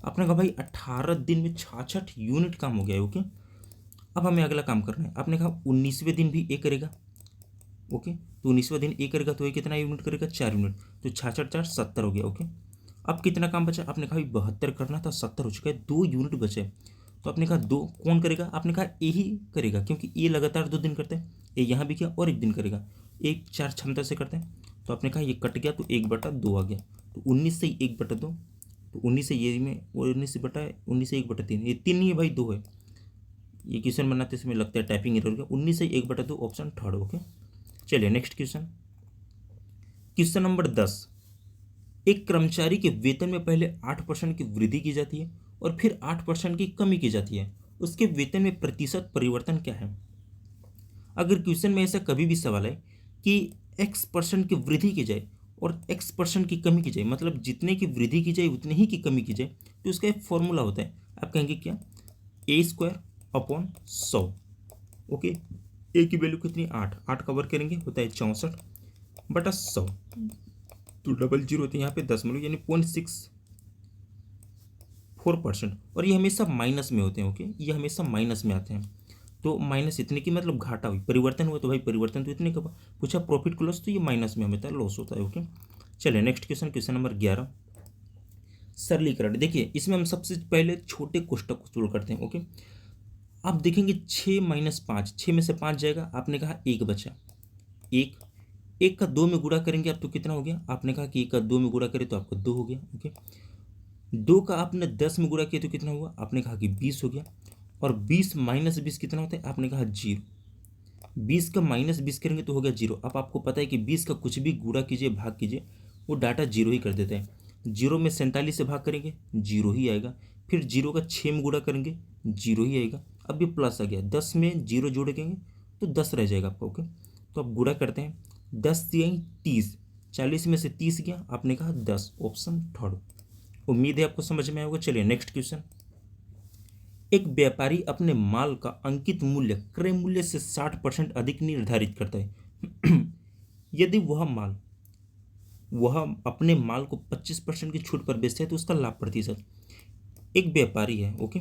आपने कहा भाई 18 दिन में 66 यूनिट काम हो गया है। ओके अब हमें अगला काम करना है। आपने कहा 19वें दिन भी ए करेगा। ओके तो 19वां दिन ए करेगा तो ये कितना यूनिट करेगा? 4 यूनिट। तो 66 4 70 हो गया। ओके अब कितना काम बचा? आपने कहा 72 करना था, 70 हो चुका है, 2 यूनिट बचे। तो आपने कहा 2 कौन करेगा? आपने कहा ए ही करेगा, क्योंकि ए लगातार 2 दिन करते हैं। ए यहाँ भी किया और 1 दिन करेगा, एक 4 क्षमता से करते हैं। तो आपने कहा ये कट गया तो 1/2 आ गया। तो 19 से 1/2, तो 19 से ये में, और 19 से 1/3, ये 3 नहीं है भाई 2 है। ये क्वेश्चन बनाते समय लगता है टाइपिंग एरर का। 19 से 1/2 ऑप्शन थर्ड। ओके चलिए नेक्स्ट क्वेश्चन। Question number 10। एक कर्मचारी के वेतन में पहले 8% की वृद्धि की जाती है और फिर 8% की कमी की जाती है, उसके वेतन में प्रतिशत परिवर्तन क्या है? अगर क्वेश्चन में ऐसा कभी भी सवाल है कि x% की वृद्धि की जाए और x% की कमी की जाए, मतलब जितने की वृद्धि की जाए उतने ही की कमी की जाए, तो उसका एक फॉर्मूला होता है। आप कहेंगे क्या? a² upon 100। ओके ए की वैल्यू कितनी? 8। 8 कवर करेंगे होता है 64/100, तो डबल जीरो होते हैं यहाँ पे 10 मतलब यानी 0.64%। और ये हमेशा माइनस में होते हैं। ओके ये हमेशा माइनस में आते हैं। तो माइनस इतने की मतलब घाटा हुई, परिवर्तन हुआ तो भाई परिवर्तन तो इतने का पूछा। प्रॉफिट को लॉस तो ये माइनस में हमेशा लॉस होता है। ओके चलिए नेक्स्ट क्वेश्चन, क्वेश्चन नंबर 11। सरलीकरण। देखिए इसमें हम सबसे पहले छोटे कोष्टक को सोल्व करते हैं। ओके आप देखेंगे 6 - 5, 6 में से 5 जाएगा। आपने कहा 1 बचा, 1 1 का 2 में गुणा करेंगे आप तो कितना हो गया? आपने कहा कि 1 का 2 में गुणा करें तो आपका 2 हो गया। ओके 2 का आपने 10 में गुणा किया तो कितना हुआ? आपने कहा कि 20 हो गया। और 20 - 20 कितना होता है? आपने कहा 0। 20 का -20 करेंगे तो हो गया 0। अब आपको पता है कि 20 का कुछ भी गुणा कीजिए भाग कीजिए वो डाटा 0 ही कर देता है। 0 में 47 से भाग करेंगे 0 ही आएगा। फिर 0 का 6 में गुणा करेंगे 0 ही आएगा। अब ये प्लस आ गया, 10 में 0 जोड़ेंगे तो 10 रह जाएगा आपका। ओके तो आप गुणा करते हैं, 10 तिहाई 30, 40 में से 30 गया, आपने कहा 10, ऑप्शन थर्ड। उम्मीद है आपको समझ में आएगा। चलिए नेक्स्ट क्वेश्चन। एक व्यापारी अपने माल का अंकित मूल्य क्रय मूल्य से 60% अधिक निर्धारित करता है। यदि वह अपने माल को 25% की छूट पर बेचता है तो उसका लाभ प्रतिशत। एक व्यापारी है। ओके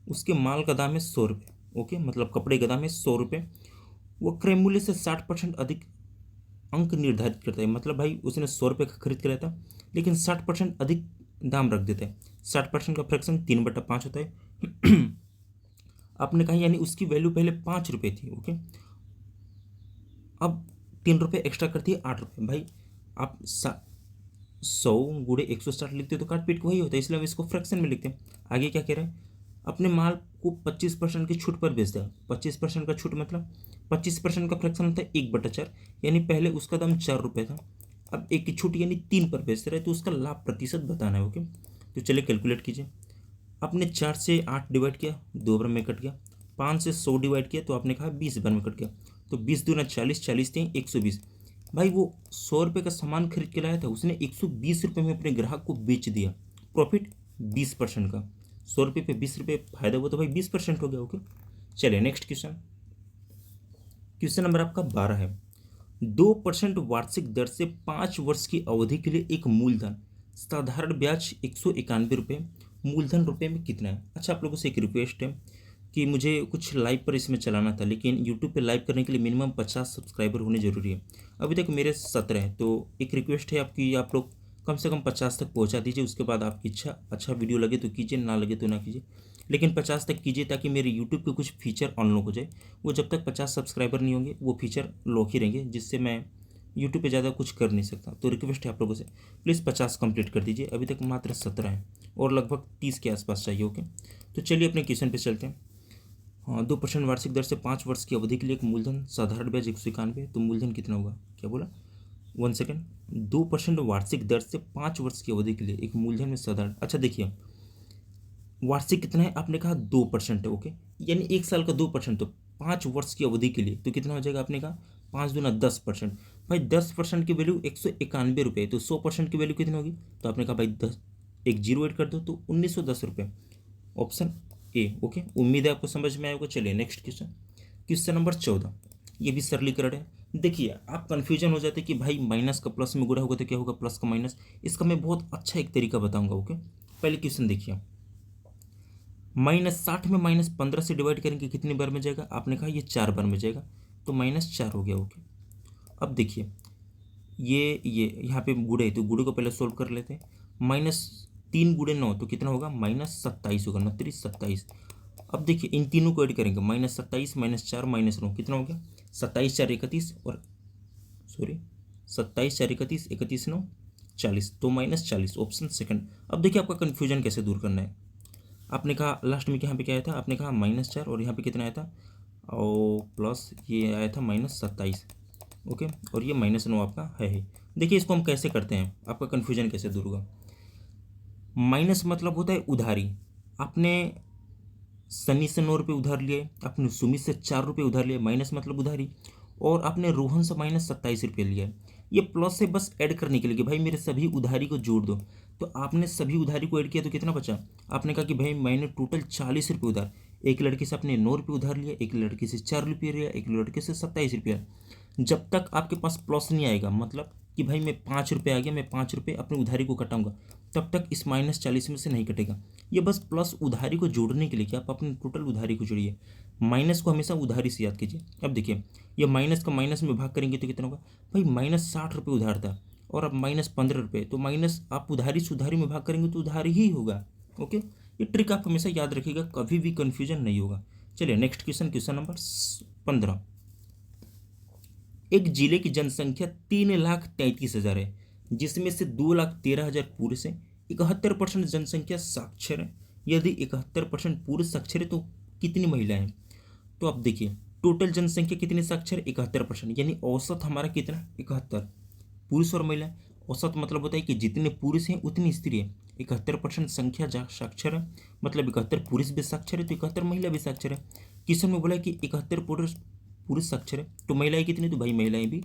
उसके माल का दाम है 100 रुपये। ओके मतलब कपड़े का दाम है 100 रुपये। वो क्रय मूल्य से 60% अधिक अंक निर्धारित करता है, मतलब भाई उसने 100 रुपये का खरीद कर लाया था लेकिन 60% अधिक दाम रख देता है। 60% का फ्रैक्शन 3/5 होता है। आपने कहा यानी उसकी वैल्यू पहले 5 रुपये थी। ओके अब 3 रुपये एक्स्ट्रा करती है 8 रुपये। भाई आप 100 गुणे 160 लिखते तो काट पीट को वही होता है, इसलिए हम इसको फ्रैक्शन में लिखते हैं। आगे क्या कह रहे हैं? अपने माल को 25% की छूट पर बेचता है। 25% का छूट मतलब 25% का फ्रैक्शन होता है 1/4, यानी पहले उसका दाम 4 रुपये था, अब 1 की छूट यानी 3 पर बेच रहे, तो उसका लाभ प्रतिशत बताना है। ओके तो चलिए कैलकुलेट कीजिए। आपने 4 से 8 डिवाइड किया, 2 बार में कट गया। 5 से 100 डिवाइड किया तो आपने कहा 20 बार में कट गया। तो 20 दूना 40, 40 थे 120। भाई वो 100 रुपये का सामान खरीद के लाया था, उसने 120 रुपये में अपने ग्राहक को बेच दिया। प्रॉफिट 20% का, 100 रुपये पे 20 रुपये फायदा हुआ तो भाई 20% हो गया। ओके चलिए नेक्स्ट क्वेश्चन। क्वेश्चन नंबर आपका 12 है। 2% वार्षिक दर से 5 वर्ष की अवधि के लिए एक मूलधन साधारण ब्याज 191 रुपये, मूलधन रुपये में कितना है। अच्छा, आप लोगों से एक रिक्वेस्ट है कि मुझे कुछ लाइव पर इसमें चलाना था, लेकिन यूट्यूब पे लाइव करने के लिए मिनिमम 50 सब्सक्राइबर होने ज़रूरी है। अभी तक मेरे 17 हैं, तो एक रिक्वेस्ट है आपकी, आप लोग कम से कम 50 तक पहुंचा दीजिए। उसके बाद आपकी इच्छा, अच्छा वीडियो लगे तो कीजिए, ना लगे तो ना कीजिए, लेकिन 50 तक कीजिए ताकि मेरे यूट्यूब के कुछ फीचर अनलॉक हो जाए। वो जब तक 50 सब्सक्राइबर नहीं होंगे वो फीचर लॉक ही रहेंगे, जिससे मैं यूट्यूब पे ज़्यादा कुछ कर नहीं सकता। तो रिक्वेस्ट है आप लोगों से, प्लीज़ 50 कंप्लीट कर दीजिए। अभी तक मात्र 17 हैं और लगभग 30 के आसपास चाहिए। ओके, तो चलिए अपने क्वेश्चन पे चलते हैं। हाँ, 2% वार्षिक दर से 5 वर्ष की अवधि के लिए एक मूलधन साधारण ब्याज 191, तो मूलधन कितना होगा, क्या बोला, 1 सेकेंड। 2% वार्षिक दर से 5 वर्ष की अवधि के लिए एक मूलधन में साधारण, अच्छा देखिए वार्षिक कितना है, आपने कहा 2% है। ओके, यानी 1 साल का 2%, तो 5 वर्ष की अवधि के लिए तो कितना हो जाएगा, आपने कहा 5 दूना 10%। भाई 10% की वैल्यू 191 रुपये, तो 100% की वैल्यू कितनी होगी, तो आपने कहा भाई 10, एक जीरो ऐड कर दो तो 1910 रुपये, ऑप्शन ए। ओके, उम्मीद है आपको समझ में आया होगा। चलिए नेक्स्ट क्वेश्चन, क्वेश्चन नंबर 14, ये भी सरलीकरण है। देखिए आप कंफ्यूजन हो जाते कि भाई माइनस का प्लस में गुणा होगा तो क्या होगा, प्लस का माइनस। इसका मैं बहुत अच्छा एक तरीका बताऊंगा। ओके, पहले क्वेश्चन देखिए, -60 में -15 से डिवाइड करेंगे कितनी बार में जाएगा, आपने कहा ये 4 बार में जाएगा, तो -4 हो गया। ओके, अब देखिए ये यहाँ पे गुड़े है, तो गुड़े को पहले सोल्व कर लेते हैं। -3 × 9 तो कितना होगा, -27 होगा, 29 27। अब देखिए इन तीनों को ऐड करेंगे, -27 -4 -9 कितना हो गया, 27 4 31, और सॉरी 27 4 31, 31 9 40, तो -40, ऑप्शन सेकंड। अब देखिए आपका कन्फ्यूजन कैसे दूर करना है। आपने कहा लास्ट में यहाँ पे क्या आया था, आपने कहा -4, और यहाँ पे कितना आया था, और प्लस ये आया था -27। ओके, और ये -9 आपका है ही। देखिए इसको हम कैसे करते हैं, आपका कन्फ्यूजन कैसे दूर होगा। माइनस मतलब होता है उधारी। आपने सनी से 9 रुपये उधार लिए, आपने सुमित से 4 रुपये उधार लिए, माइनस मतलब उधारी, और आपने रोहन से -27 रुपये लिया है। ये प्लस है बस ऐड करने के लिए कि भाई मेरे सभी उधारी को जोड़ दो। तो आपने सभी उधारी को ऐड किया तो कितना बचा, आपने कहा कि भाई मैंने टोटल 40 रुपये उधार, एक लड़के से आपने 9 रुपये उधार लिया, एक लड़के से 4 रुपये लिया, एक लड़के से 27 रुपया। जब तक आपके पास प्लस नहीं आएगा, मतलब कि भाई मैं 5 रुपये आ गया, मैं 5 रुपये अपनी उधारी को कटाऊंगा, तब तक इस -40 में से नहीं कटेगा। ये बस प्लस उधारी को जोड़ने के लिए कि आप अपनी टोटल उधारी को जोड़िए। माइनस को हमेशा उधारी से याद कीजिए। अब देखिए ये माइनस का माइनस में भाग करेंगे तो कितना होगा, भाई -60 रुपये उधार था और अब -15 रुपये, तो माइनस आप उधारी से उधारी में भाग करेंगे तो उधारी ही होगा। ओके, ये ट्रिक आप हमेशा याद रखिएगा, कभी भी कन्फ्यूजन नहीं होगा। चलिए नेक्स्ट क्वेश्चन, क्वेश्चन नंबर 15। एक जिले की जनसंख्या 3,33,000 है, जिसमें से 2,13,000 पुरुष है, 71% जनसंख्या साक्षर है। यदि 71% पुरुष साक्षर है तो कितनी महिलाएं हैं। तो अब देखिए टोटल जनसंख्या कितनी साक्षर है, 71%, यानी औसत हमारा कितना, 71 पुरुष और महिला। औसत मतलब होता है कि जितने पुरुष हैं उतनी स्त्री है। 71% संख्या साक्षर है, मतलब 71 पुरुष भी साक्षर है तो 71 महिला भी साक्षर है। क्वेश्चन में बोला है कि 71 पुरुष पुरुष साक्षर है, तो महिलाएं कितनी, तो भाई महिलाएं भी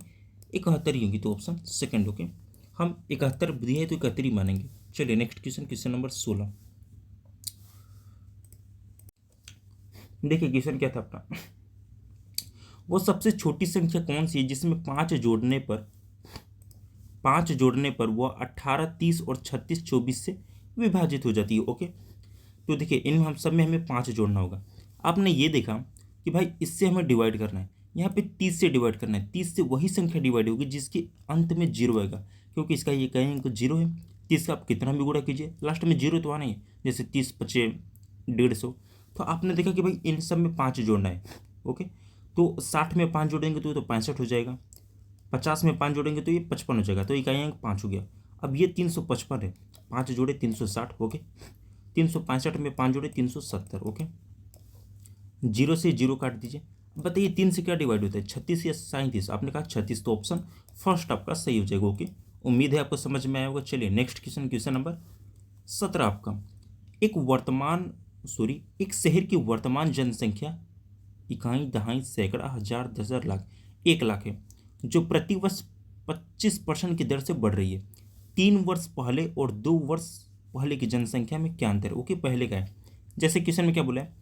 71 ही होंगी, तो ऑप्शन सेकंड। ओके, हम 71 दिए है तो 71 ही मानेंगे। चलिए नेक्स्ट क्वेश्चन, क्वेश्चन नंबर 16। देखिए क्वेश्चन क्या था अपना, वो सबसे छोटी संख्या कौन सी है जिसमें 5 जोड़ने पर वह 18 30 और 36 24 से विभाजित हो जाती है। ओके, तो देखिए इन हम सब में हमें 5 जोड़ना होगा। आपने ये देखा कि भाई इससे हमें डिवाइड करना है, यहाँ पे 30 से डिवाइड करना है, 30 से वही संख्या डिवाइड होगी जिसके अंत में जीरो आएगा, क्योंकि इसका ये कहेंगे कि जीरो है। 30 का आप कितना भी गुणा कीजिए लास्ट में जीरो तो आना ही है, जैसे 30 5 150। तो आपने देखा कि भाई इन सब में 5 जोड़ना है। ओके, तो 60 में 5 जोड़ेंगे तो 65 हो जाएगा, 50 में 5 जोड़ेंगे तो ये 55 हो जाएगा, तो इकाई अंक 5 हो गया। अब ये 355 है, 5 जोड़े 360। ओके, 365 में 5 जोड़े 370। ओके, जीरो से जीरो काट दीजिए। अब बताइए 3 से क्या डिवाइड होता है, 36 या 37, आपने कहा 36, तो ऑप्शन फर्स्ट आपका सही हो जाएगा। ओके, उम्मीद है आपको समझ में आया होगा। चलिए नेक्स्ट क्वेश्चन, क्वेश्चन नंबर 17 आपका, एक शहर की वर्तमान जनसंख्या इकाई दहाई सैकड़ा हजार 10,000 लाख 1 लाख है, जो प्रतिवर्ष 25% की दर से बढ़ रही है। 3 वर्ष पहले और 2 वर्ष पहले की जनसंख्या में क्या अंतर है। ओके, पहले का है, जैसे क्वेश्चन में क्या बोला है,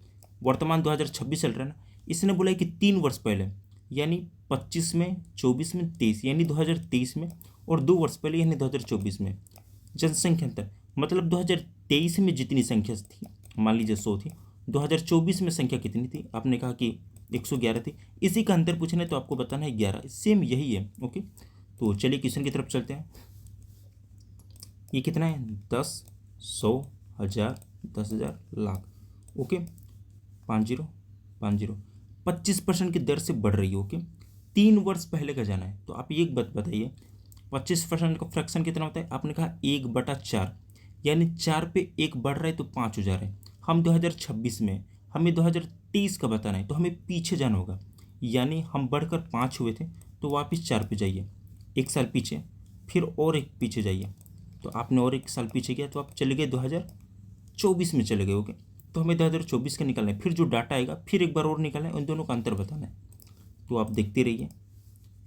वर्तमान 2026 चल रहा है ना, इसने बोला है कि 3 वर्ष पहले यानी 25 में, 24 में, 23 यानी 2023 में, और 2 वर्ष पहले यानी 2024 में। जनसंख्या अंतर मतलब 2023 में जितनी संख्या थी, मान लीजिए 100 थी, 2024 में संख्या कितनी थी, आपने कहा कि 111 थी, इसी का अंतर पूछना है तो आपको बताना है 11, सेम यही है। ओके, तो चलिए क्वेश्चन की तरफ चलते हैं। ये कितना है, 10, 100, 1000, 10,000, लाख। ओके, 50 50 25% की दर से बढ़ रही है। ओके, 3 वर्ष पहले का जाना है तो आप एक बात बताइए, 25% का फ्रैक्शन कितना होता है, आपने कहा 1/4, यानी 4 पे 1 बढ़ रहा है तो 5 हो जा रहा है। हम 2026 में, हमें 2023 का बताना है तो हमें पीछे जाना होगा, यानी हम बढ़कर 5 हुए थे तो वापस 4 पे जाइए, 1 साल पीछे, फिर और एक पीछे जाइए, तो आपने और 1 साल पीछे गया तो आप चले गए 2024 में चले गए। ओके, तो हमें 2024 का निकालना है, फिर जो डाटा आएगा फिर एक बार और निकालना है, उन दोनों का अंतर बताना है। तो आप देखते रहिए,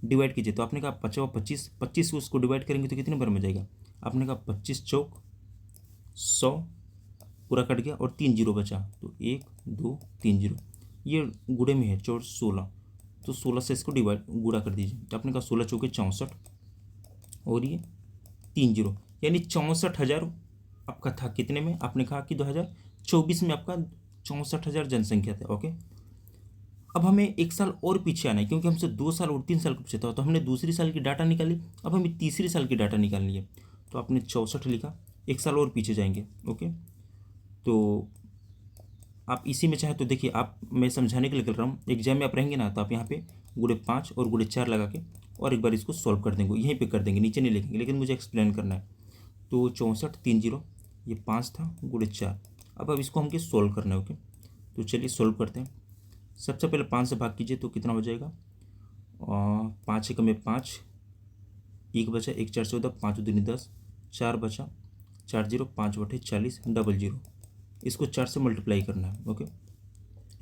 डिवाइड कीजिए। तो आपने कहा 50 25, 25 से उसको डिवाइड करेंगे तो कितने बार में जाएगा, आपने कहा 25 चौक 100, पूरा कट गया और 3 जीरो बचा, तो 1 2 3 जीरो, ये गुड़े में है 16, तो 16 से इसको डिवाइड गुड़ा कर दीजिए। तो आपने कहा 16 चौके 64 और ये 3 जीरो, यानी 64,000 आपका था। कितने में, आपने कहा कि 2024 में आपका 64,000 जनसंख्या था। ओके, अब हमें 1 साल और पीछे आना है, क्योंकि हमसे 2 साल और 3 साल का पूछा था, तो हमने दूसरी साल की डाटा निकाली, अब हमें तीसरी साल की डाटा निकालनी है। तो आपने 64 लिखा, 1 साल और पीछे जाएंगे। ओके, तो आप इसी में चाहे तो देखिए, आप, मैं समझाने के लिए कर रहा हूँ, एग्जाम में आप रहेंगे ना तो आप यहाँ पे गुड़े 5 और गुड़े 4 लगा के और एक बार इसको सॉल्व कर देंगे, यहीं पे कर देंगे, नीचे नहीं लिखेंगे, लेकिन मुझे एक्सप्लेन करना है। तो 64 3 जीरो, ये 5 था गुड़े 4, अब इसको हमको सॉल्व करना है। ओके, तो चलिए सॉल्व करते हैं। सबसे पहले 5 से भाग कीजिए तो कितना हो जाएगा, 5 एकम में 5, 1 बचा, 1 4 14, 5 दूनी 10, 4 बचा, 4 जीरो, 5/40, डबल जीरो, इसको 4 से मल्टीप्लाई करना है। ओके,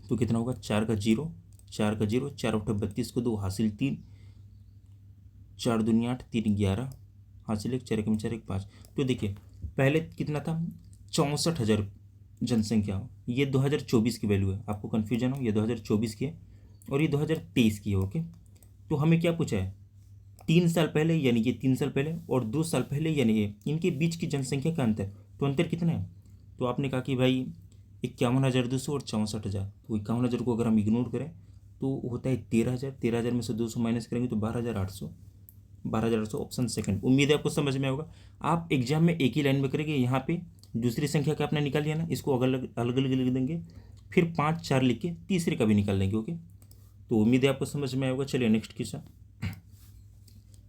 तो कितना होगा, 4 का जीरो, 4 का जीरो, 4/32 को 2 हासिल 3, 4 दूनी 8, 3 11 हासिल 1, 4 एकम 4 1 5। तो देखिए पहले कितना था, 64,000 जनसंख्या, ये 2024 की वैल्यू है, आपको कन्फ्यूजन हो, ये 2024 की है और ये 2023 की है। ओके, तो हमें क्या पूछा है, 3 साल पहले यानी कि 3 साल पहले और 2 साल पहले यानी ये, इनके बीच की जनसंख्या का अंतर, तो अंतर कितना है, तो आपने कहा कि भाई 51,200 और 64,000, तो 51,000 को अगर हम इग्नोर करें तो होता है 13,000, 13,000 में से 200 माइनस करेंगे तो 12,800, 12,800 ऑप्शन सेकंड। उम्मीद है आपको समझ में होगा। आप एग्जाम में एक ही लाइन में करेंगे, यहाँ पे दूसरी संख्या का आपने निकाल लिया ना, इसको अलग अलग अलग लिख देंगे, फिर 5 4 लिख के तीसरे का भी निकाल लेंगे। ओके, तो उम्मीद है आपको समझ में आएगा। चलिए नेक्स्ट क्वेश्चन,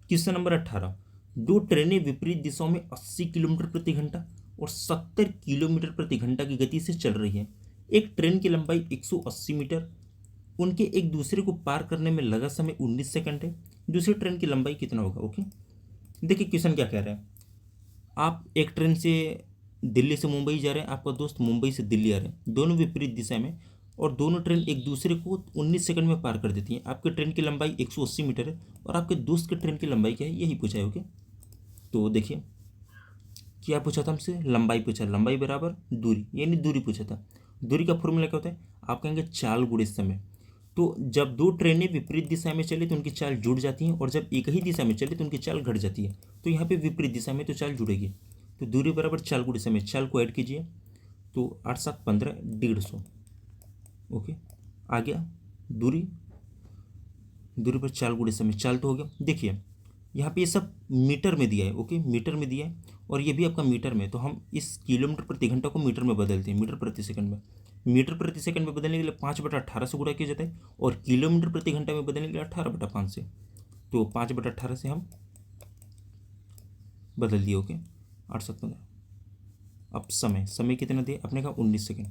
क्वेश्चन नंबर 18, दो ट्रेनें विपरीत दिशाओं में 80 किलोमीटर प्रति घंटा और 70 किलोमीटर प्रति घंटा की गति से चल रही है। एक ट्रेन की लंबाई 180 मीटर, उनके एक दूसरे को पार करने में लगा समय 19 सेकंड है, दूसरी ट्रेन की लंबाई कितना होगा। ओके, देखिए क्वेश्चन क्या कह रहा है, आप एक ट्रेन से दिल्ली से मुंबई जा रहे हैं, आपका दोस्त मुंबई से दिल्ली आ रहे हैं, दोनों विपरीत दिशा में, और दोनों ट्रेन एक दूसरे को 19 सेकंड में पार कर देती हैं। आपके ट्रेन की लंबाई 180 मीटर है और आपके दोस्त के ट्रेन की लंबाई क्या है, यही पूछा है। ओके, तो देखिए क्या पूछा था हमसे, लंबाई पूछा, लंबाई बराबर दूरी, यानी दूरी पूछा था। दूरी का फॉर्मूला क्या होता है, आप कहेंगे चाल गुणे समय। तो जब दो ट्रेनें विपरीत दिशा में चले तो उनकी चाल जुड़ जाती हैं, और जब एक ही दिशा में चले तो उनकी चाल घट जाती है। तो यहाँ पे विपरीत दिशा में तो चाल जुड़ेगी, तो दूरी बराबर चाल गुणे समय, चाल को ऐड कीजिए तो 8 7 15, 150। ओके, आ गया दूरी, दूरी पर चाल गुणे समय, चाल तो हो गया। देखिए यहाँ पे ये सब मीटर में दिया है। ओके, मीटर में दिया है और ये भी आपका मीटर में, तो हम इस किलोमीटर प्रति घंटा को मीटर में बदलते हैं, मीटर प्रति सेकंड में। मीटर प्रति सेकंड में बदलने के लिए 5/18 से गुणा किया जाता है, और किलोमीटर प्रति घंटा में बदलने के लिए 18/5 से, तो 5/18 से हम बदल दिए। ओके, 8 7 15। अब समय, समय कितना दिया, अपने का 19 सेकेंड।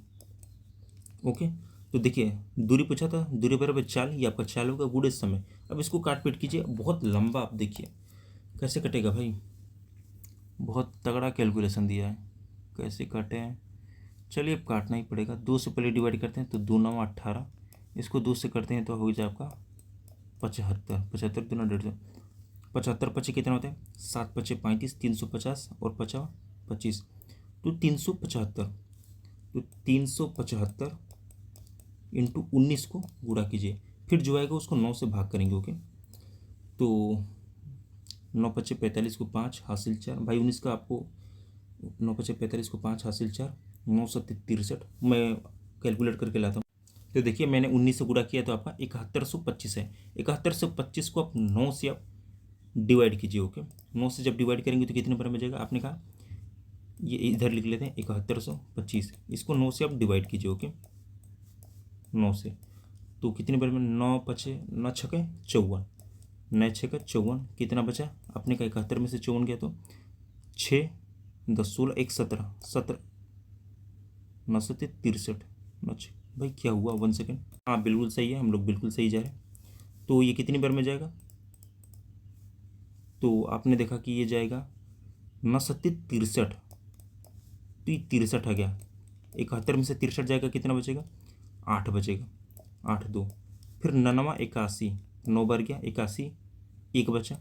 ओके, तो देखिए दूरी पूछा था, दूरी बराबर चाल, ये आपका चाल होगा गुणे समय। अब इसको काट पीट कीजिए, बहुत लंबा, आप देखिए कैसे कटेगा भाई, बहुत तगड़ा कैलकुलेशन दिया है, कैसे काटे हैं। चलिए अब काटना ही पड़ेगा, 2 से पहले डिवाइड करते हैं तो 2 9 18, इसको 2 से करते हैं तो हो जाए आपका 75, 75 दूना 150, 75 पचे कितना होता है, 7 पचे 35, 350 और 50 25, तो 375, तो 375 इंटू 19 को गुणा कीजिए, फिर जो आएगा उसको 9 से भाग करेंगे। ओके, तो 9 पचे 45 को 5 हासिल 4, भाई 19 का आपको 9 5 45 को 5 हासिल 4, 9 7 63। मैं कैलकुलेट करके लाता हूँ। तो देखिए मैंने 19 से गुणा किया तो आपका 7125 है। 7125 को आप 9 से आप डिवाइड कीजिए। ओके, 9 से जब डिवाइड करेंगे तो कितने बार में जाएगा? आपने कहा ये इधर लिख लेते हैं 7125, इसको 9 से आप डिवाइड कीजिए। ओके, 9 से तो कितने बार में? 9 पचे 9 छके 54, 9 छके 54, कितना बचा? आपने कहा 71 में से 54 गया तो 6 10 16 1 17, 17 9 7 63, 9 भाई क्या हुआ? 1 सेकेंड। हाँ बिल्कुल सही है, हम लोग बिल्कुल सही जा रहे हैं। तो ये कितनी बार में जाएगा? तो आपने देखा कि ये जाएगा 9 7 63, तो ये 63 आ गया। 71 में से 63 जाएगा, कितना बचेगा? 8 बचेगा, 8 2, फिर 9 81, 9 बार गया 81, 1 बचा।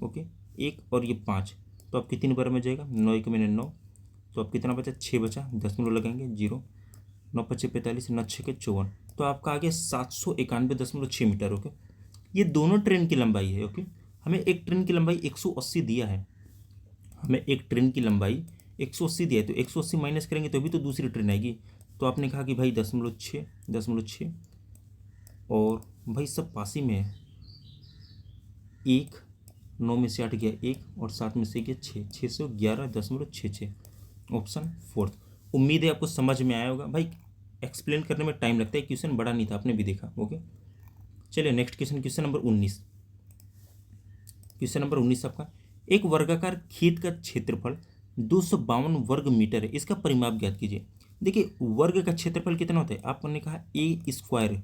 ओके, 1 और ये 5, तो आप कितनी बार में जाएगा? 9 1 मैंने 9, तो अब कितना बचा? 6 बचा, 10 लगाएंगे 0, 9 5 45, 9 6 54, तो आपका आ गया 791.6 मीटर। ओके, ये दोनों ट्रेन की लंबाई है। ओके, हमें एक ट्रेन की लंबाई 180 दिया है, हमें एक ट्रेन की लंबाई 180 दिया है, तो 180 माइनस करेंगे तो भी तो दूसरी ट्रेन आएगी। तो आपने कहा कि भाई 0.6 और भाई सब पास ही में है। 1 9 में से 8 गया 1 और 7 में से गया 6, 611.66, ऑप्शन फोर्थ। उम्मीद है आपको समझ में आया होगा। भाई एक्सप्लेन करने में टाइम लगता है, क्वेश्चन बड़ा नहीं था, आपने भी देखा। ओके, चलिए next question, question number 19। Question number 19 आपका, एक वर्गाकार खेत का क्षेत्रफल 252 वर्ग मीटर है, इसका परिमाप ज्ञात कीजिए। देखिए वर्ग का क्षेत्रफल कितना होता है? आपने कहा ए स्क्वायर,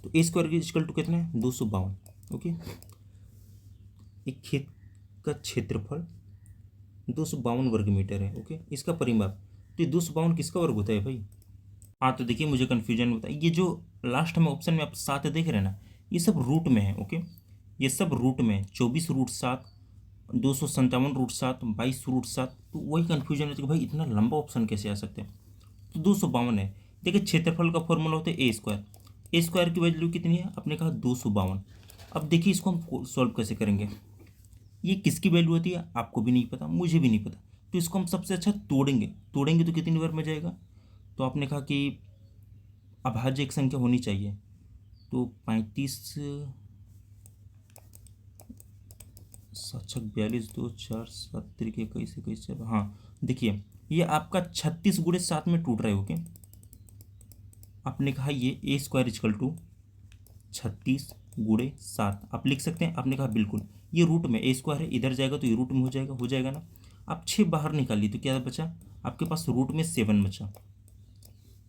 तो ए स्क्वायर इक्वल टू कितना है? 252। ओके, एक खेत का क्षेत्रफल 252 वर्ग मीटर है। ओके, इसका परिमाप, तो ये 252 किसका वर्ग होता है भाई? हाँ तो देखिए मुझे कन्फ्यूजन होता है, ये जो लास्ट में ऑप्शन में आप 7 देख रहे हैं ना, ये सब रूट में है। ओके, ये सब रूट में है, 24√7, 257√7, 22√7, तो वही कन्फ्यूजन होता है कि भाई इतना लंबा ऑप्शन कैसे आ सकते हैं। तो 252 है। देखिए क्षेत्रफल का फॉर्मूला होता है ए स्क्वायर, ए स्क्वायर की वैल्यू कितनी है? आपने कहा 252। अब देखिए इसको हम सॉल्व कैसे करेंगे, ये किसकी वैल्यू होती है आपको भी नहीं पता, मुझे भी नहीं पता, तो इसको हम सबसे अच्छा तोड़ेंगे। तोड़ेंगे तो कितनी बार में जाएगा? तो आपने कहा कि अभाज्य एक संख्या होनी चाहिए, तो 35 7 42 2 4 7 3 21 21 7। हाँ देखिए ये आपका 36 गुणे 7 में टूट रहे हो क्या? आपने कहा ये ए स्क्वायर इजकल टू 36 गुणे 7 आप लिख सकते हैं। आपने कहा बिल्कुल, ये रूट में ए स्क्वायर है, इधर जाएगा तो ये रूट में हो जाएगा ना। आप 6 बाहर निकालिए तो क्या बचा? आपके पास रूट में 7 बचा।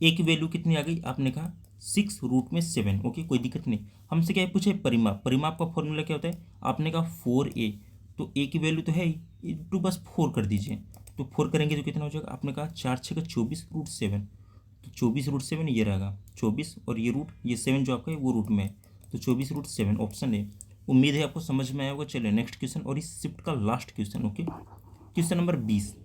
ए की वैल्यू कितनी आ गई? आपने कहा 6√7। ओके, कोई दिक्कत नहीं। हमसे क्या पूछे? परिमाप। परिमाप का फॉर्मूला क्या होता है? आपने कहा 4a, तो ए की वैल्यू तो है ही, टू बस 4 कर दीजिए, तो 4 करेंगे तो कितना हो जाएगा? आपने कहा 4 6 का 24√7, तो 24√7 ये रहेगा 24, और ये रूट ये 7 जो आपका है वो रूट में है, तो 24√7 ऑप्शन है। उम्मीद है आपको समझ में आया होगा। चलिए नेक्स्ट क्वेश्चन, और इस शिफ्ट का last question. Okay, question number 20।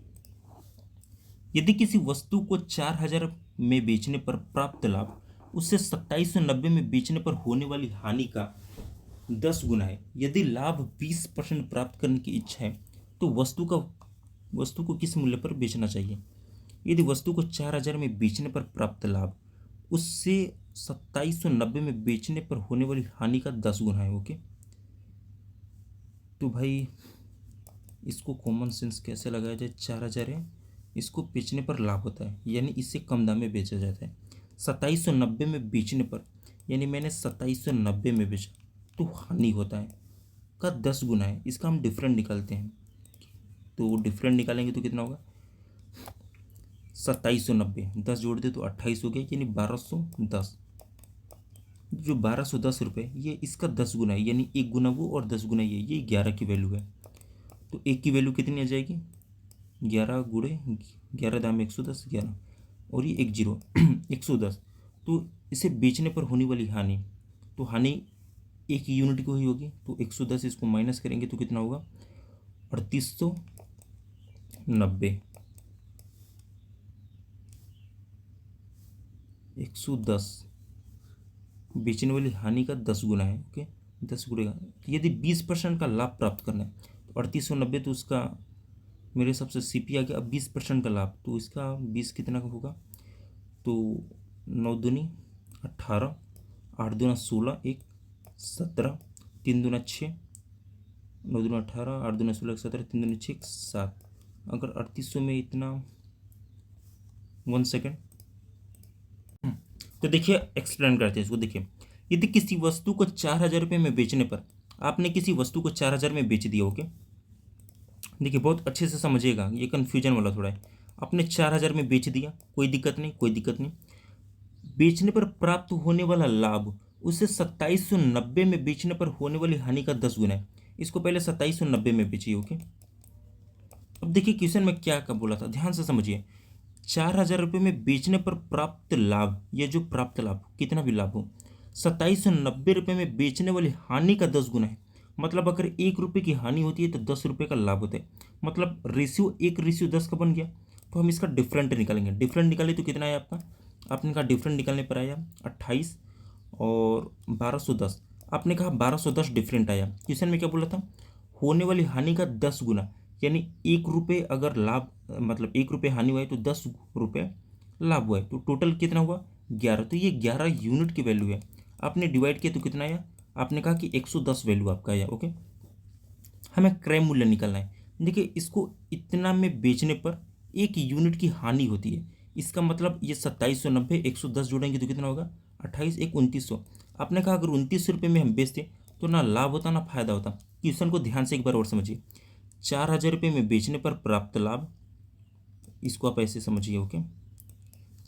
यदि किसी वस्तु को 4000 में बेचने पर प्राप्त लाभ उससे 2790 में बेचने पर होने वाली हानि का 10 गुना है, यदि लाभ 20% प्राप्त करने की इच्छा है तो वस्तु को किस मूल्य पर बेचना चाहिए? यदि वस्तु को 4000 में बेचने पर प्राप्त लाभ उससे 2790 में बेचने पर होने वाली हानि का 10 गुना है। ओके, तो भाई इसको कॉमन सेंस कैसे लगाया जाए? 4000 है, इसको बेचने पर लाभ होता है, यानी इससे कम दाम में बेचा जाता है। 2790 में बेचने पर, यानी मैंने 2790 में बेचा तो हानि होता है का 10 गुना है। इसका हम डिफरेंट निकालते हैं, तो डिफरेंट निकालेंगे तो कितना होगा? 2790 10 जोड़ दे तो 28 हो गया, यानी 1210। जो 1210 रुपये ये इसका 10 गुना है, यानी 1 गुना वो और 10 गुना ये 11 की वैल्यू है। तो एक की वैल्यू कितनी आ जाएगी? 11 गुणे 11 दाम 110, 11 और ये 1 0 110। तो इसे बेचने पर होने वाली हानि, तो हानि एक यूनिट को ही होगी, तो 110 इसको माइनस करेंगे तो कितना होगा? 3890। 110 बेचने वाली हानि का 10 गुना है। ओके, 10 गुणे का, यदि 20% का लाभ प्राप्त करना है तो 3890, तो उसका मेरे हिसाब से CP आ गया। अब 20% का लाभ, तो इसका 20 कितना का होगा, तो 9 दूनी 18, 8 दूना 16, 1 17, 3 दूना 6, 9 दूना 18, 8 दूना 16, 17, 3 दूना 6, 7। अगर 3800 में इतना, 1 सेकेंड, तो देखिए एक्सप्लेन करते हैं इसको। देखिए, यदि किसी वस्तु को 4000 रुपये में बेचने पर, आपने किसी वस्तु को 4000 में बेच दिया, ओके। देखिए बहुत अच्छे से समझिएगा, ये कन्फ्यूजन वाला थोड़ा है। आपने 4000 में बेच दिया, कोई दिक्कत नहीं, कोई दिक्कत नहीं। बेचने पर प्राप्त होने वाला लाभ उसे 2790 में बेचने पर होने वाली हानि का 10 गुना है। इसको पहले 2790 में बेचिए, ओके। अब देखिए क्वेश्चन में क्या क्या बोला था, ध्यान से समझिए। 4000 रुपये में बेचने पर प्राप्त लाभ, ये जो प्राप्त लाभ कितना भी लाभ हो, 2790 रुपये में बेचने वाली हानि का 10 गुना है। मतलब अगर 1 रुपये की हानि होती है तो 10 रुपये का लाभ होता है। मतलब रेशियो 1:10 का बन गया। तो हम इसका डिफरेंट निकालेंगे। डिफरेंट निकाले तो कितना है आपका, आपने कहा डिफरेंट निकालने पर आया 28 और 1210। आपने कहा 1210 डिफरेंट आया। क्वेश्चन में क्या बोला था, होने वाली हानि का 10 गुना, यानी 1 रुपये अगर लाभ, मतलब 1 रुपये हानि हुआ है तो 10 रुपये लाभ हुआ है, तो टोटल कितना हुआ 11। तो ये 11 यूनिट की वैल्यू है। आपने डिवाइड किया तो कितना आया, आपने कहा कि 110 वैल्यू आपका आया, ओके। हमें क्रय मूल्य निकालना है। देखिए इसको इतना में बेचने पर 1 यूनिट की हानि होती है। इसका मतलब ये 2790 110 जोड़ेंगे तो कितना होगा 28, 1 2900। आपने कहा अगर 2900 रुपये में हम बेचते तो ना लाभ होता ना फायदा होता। क्वेश्चन को ध्यान से एक बार और समझिए। 4000 रुपये में बेचने पर प्राप्त लाभ, इसको आप ऐसे समझिए, ओके।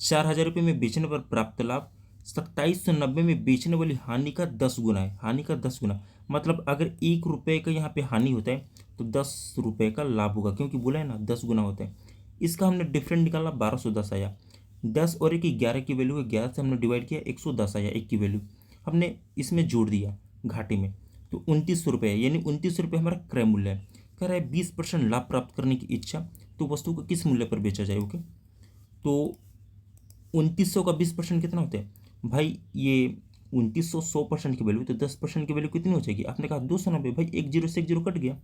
4000 रुपये में बेचने पर प्राप्त लाभ 2790 में बेचने वाली हानि का 10 गुना है। हानि का 10 गुना मतलब अगर 1 रुपये का यहाँ पे हानि होता है तो 10 रुपये का लाभ होगा, क्योंकि बोला है ना 10 गुना होता है। इसका हमने डिफरेंट निकाला, 1210 आया। 10 और 1 11 की वैल्यू है, 11 से हमने डिवाइड किया 110 आया, 1 की वैल्यू हमने इसमें जोड़ दिया घाटे में, तो 2900 रुपये है। यानी 2900 रुपये हमारा क्रय मूल्य है। कह रहा है 20% लाभ प्राप्त करने की इच्छा, तो वस्तु को किस मूल्य पर बेचा जाए, ओके। तो 2900 का 20% कितना होता है भाई, ये 2900 100% की वैल्यू, तो 10% की वैल्यू कितनी हो जाएगी, आपने कहा 290। भाई एक जीरो से एक जीरो कट गया।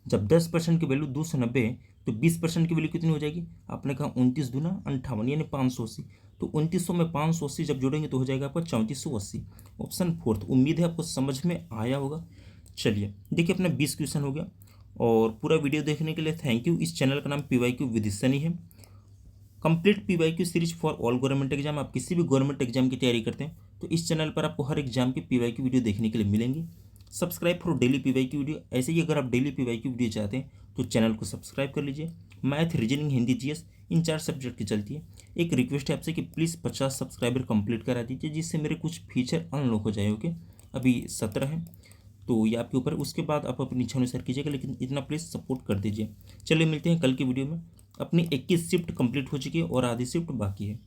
जब 10% की वैल्यू 290 है तो 20% की वैल्यू कितनी हो जाएगी, आपने कहा 29 दूना 58 यानी 580। तो 2900 में 580 जब जोड़ेंगे तो हो जाएगा आपका 3480। Option fourth. उम्मीद है आपको समझ में आया होगा। चलिए देखिए अपना 20 क्वेश्चन हो गया। और पूरा वीडियो देखने के लिए थैंक यू। इस चैनल का नाम PYQ विद सनी है। Complete PYQ series for all government exam. आप किसी भी गवर्नमेंट एग्जाम की तैयारी करते हैं तो इस चैनल पर आपको हर एग्जाम की PYQ वीडियो देखने के लिए मिलेंगी। Subscribe for daily PYQ video. ऐसे ही अगर आप डेली PYQ वीडियो चाहते हैं तो चैनल को सब्सक्राइब कर लीजिए। मैथ, रीजनिंग, हिंदी, GS इन 4 सब्जेक्ट की चलती है। एक रिक्वेस्ट है आपसे कि प्लीज़ 50 सब्सक्राइबर कंप्लीट करा दीजिए, जिससे मेरे कुछ फीचर अनलॉक हो जाए, ओके। अभी 17 है तो ये आपके ऊपर, उसके बाद आप अपनी इच्छा अनुसार कीजिएगा, लेकिन इतना प्लीज़ सपोर्ट कर दीजिए। चलिए मिलते हैं कल की वीडियो में। अपनी 21 शिफ्ट कंप्लीट हो चुकी है और आधी शिफ्ट बाकी है।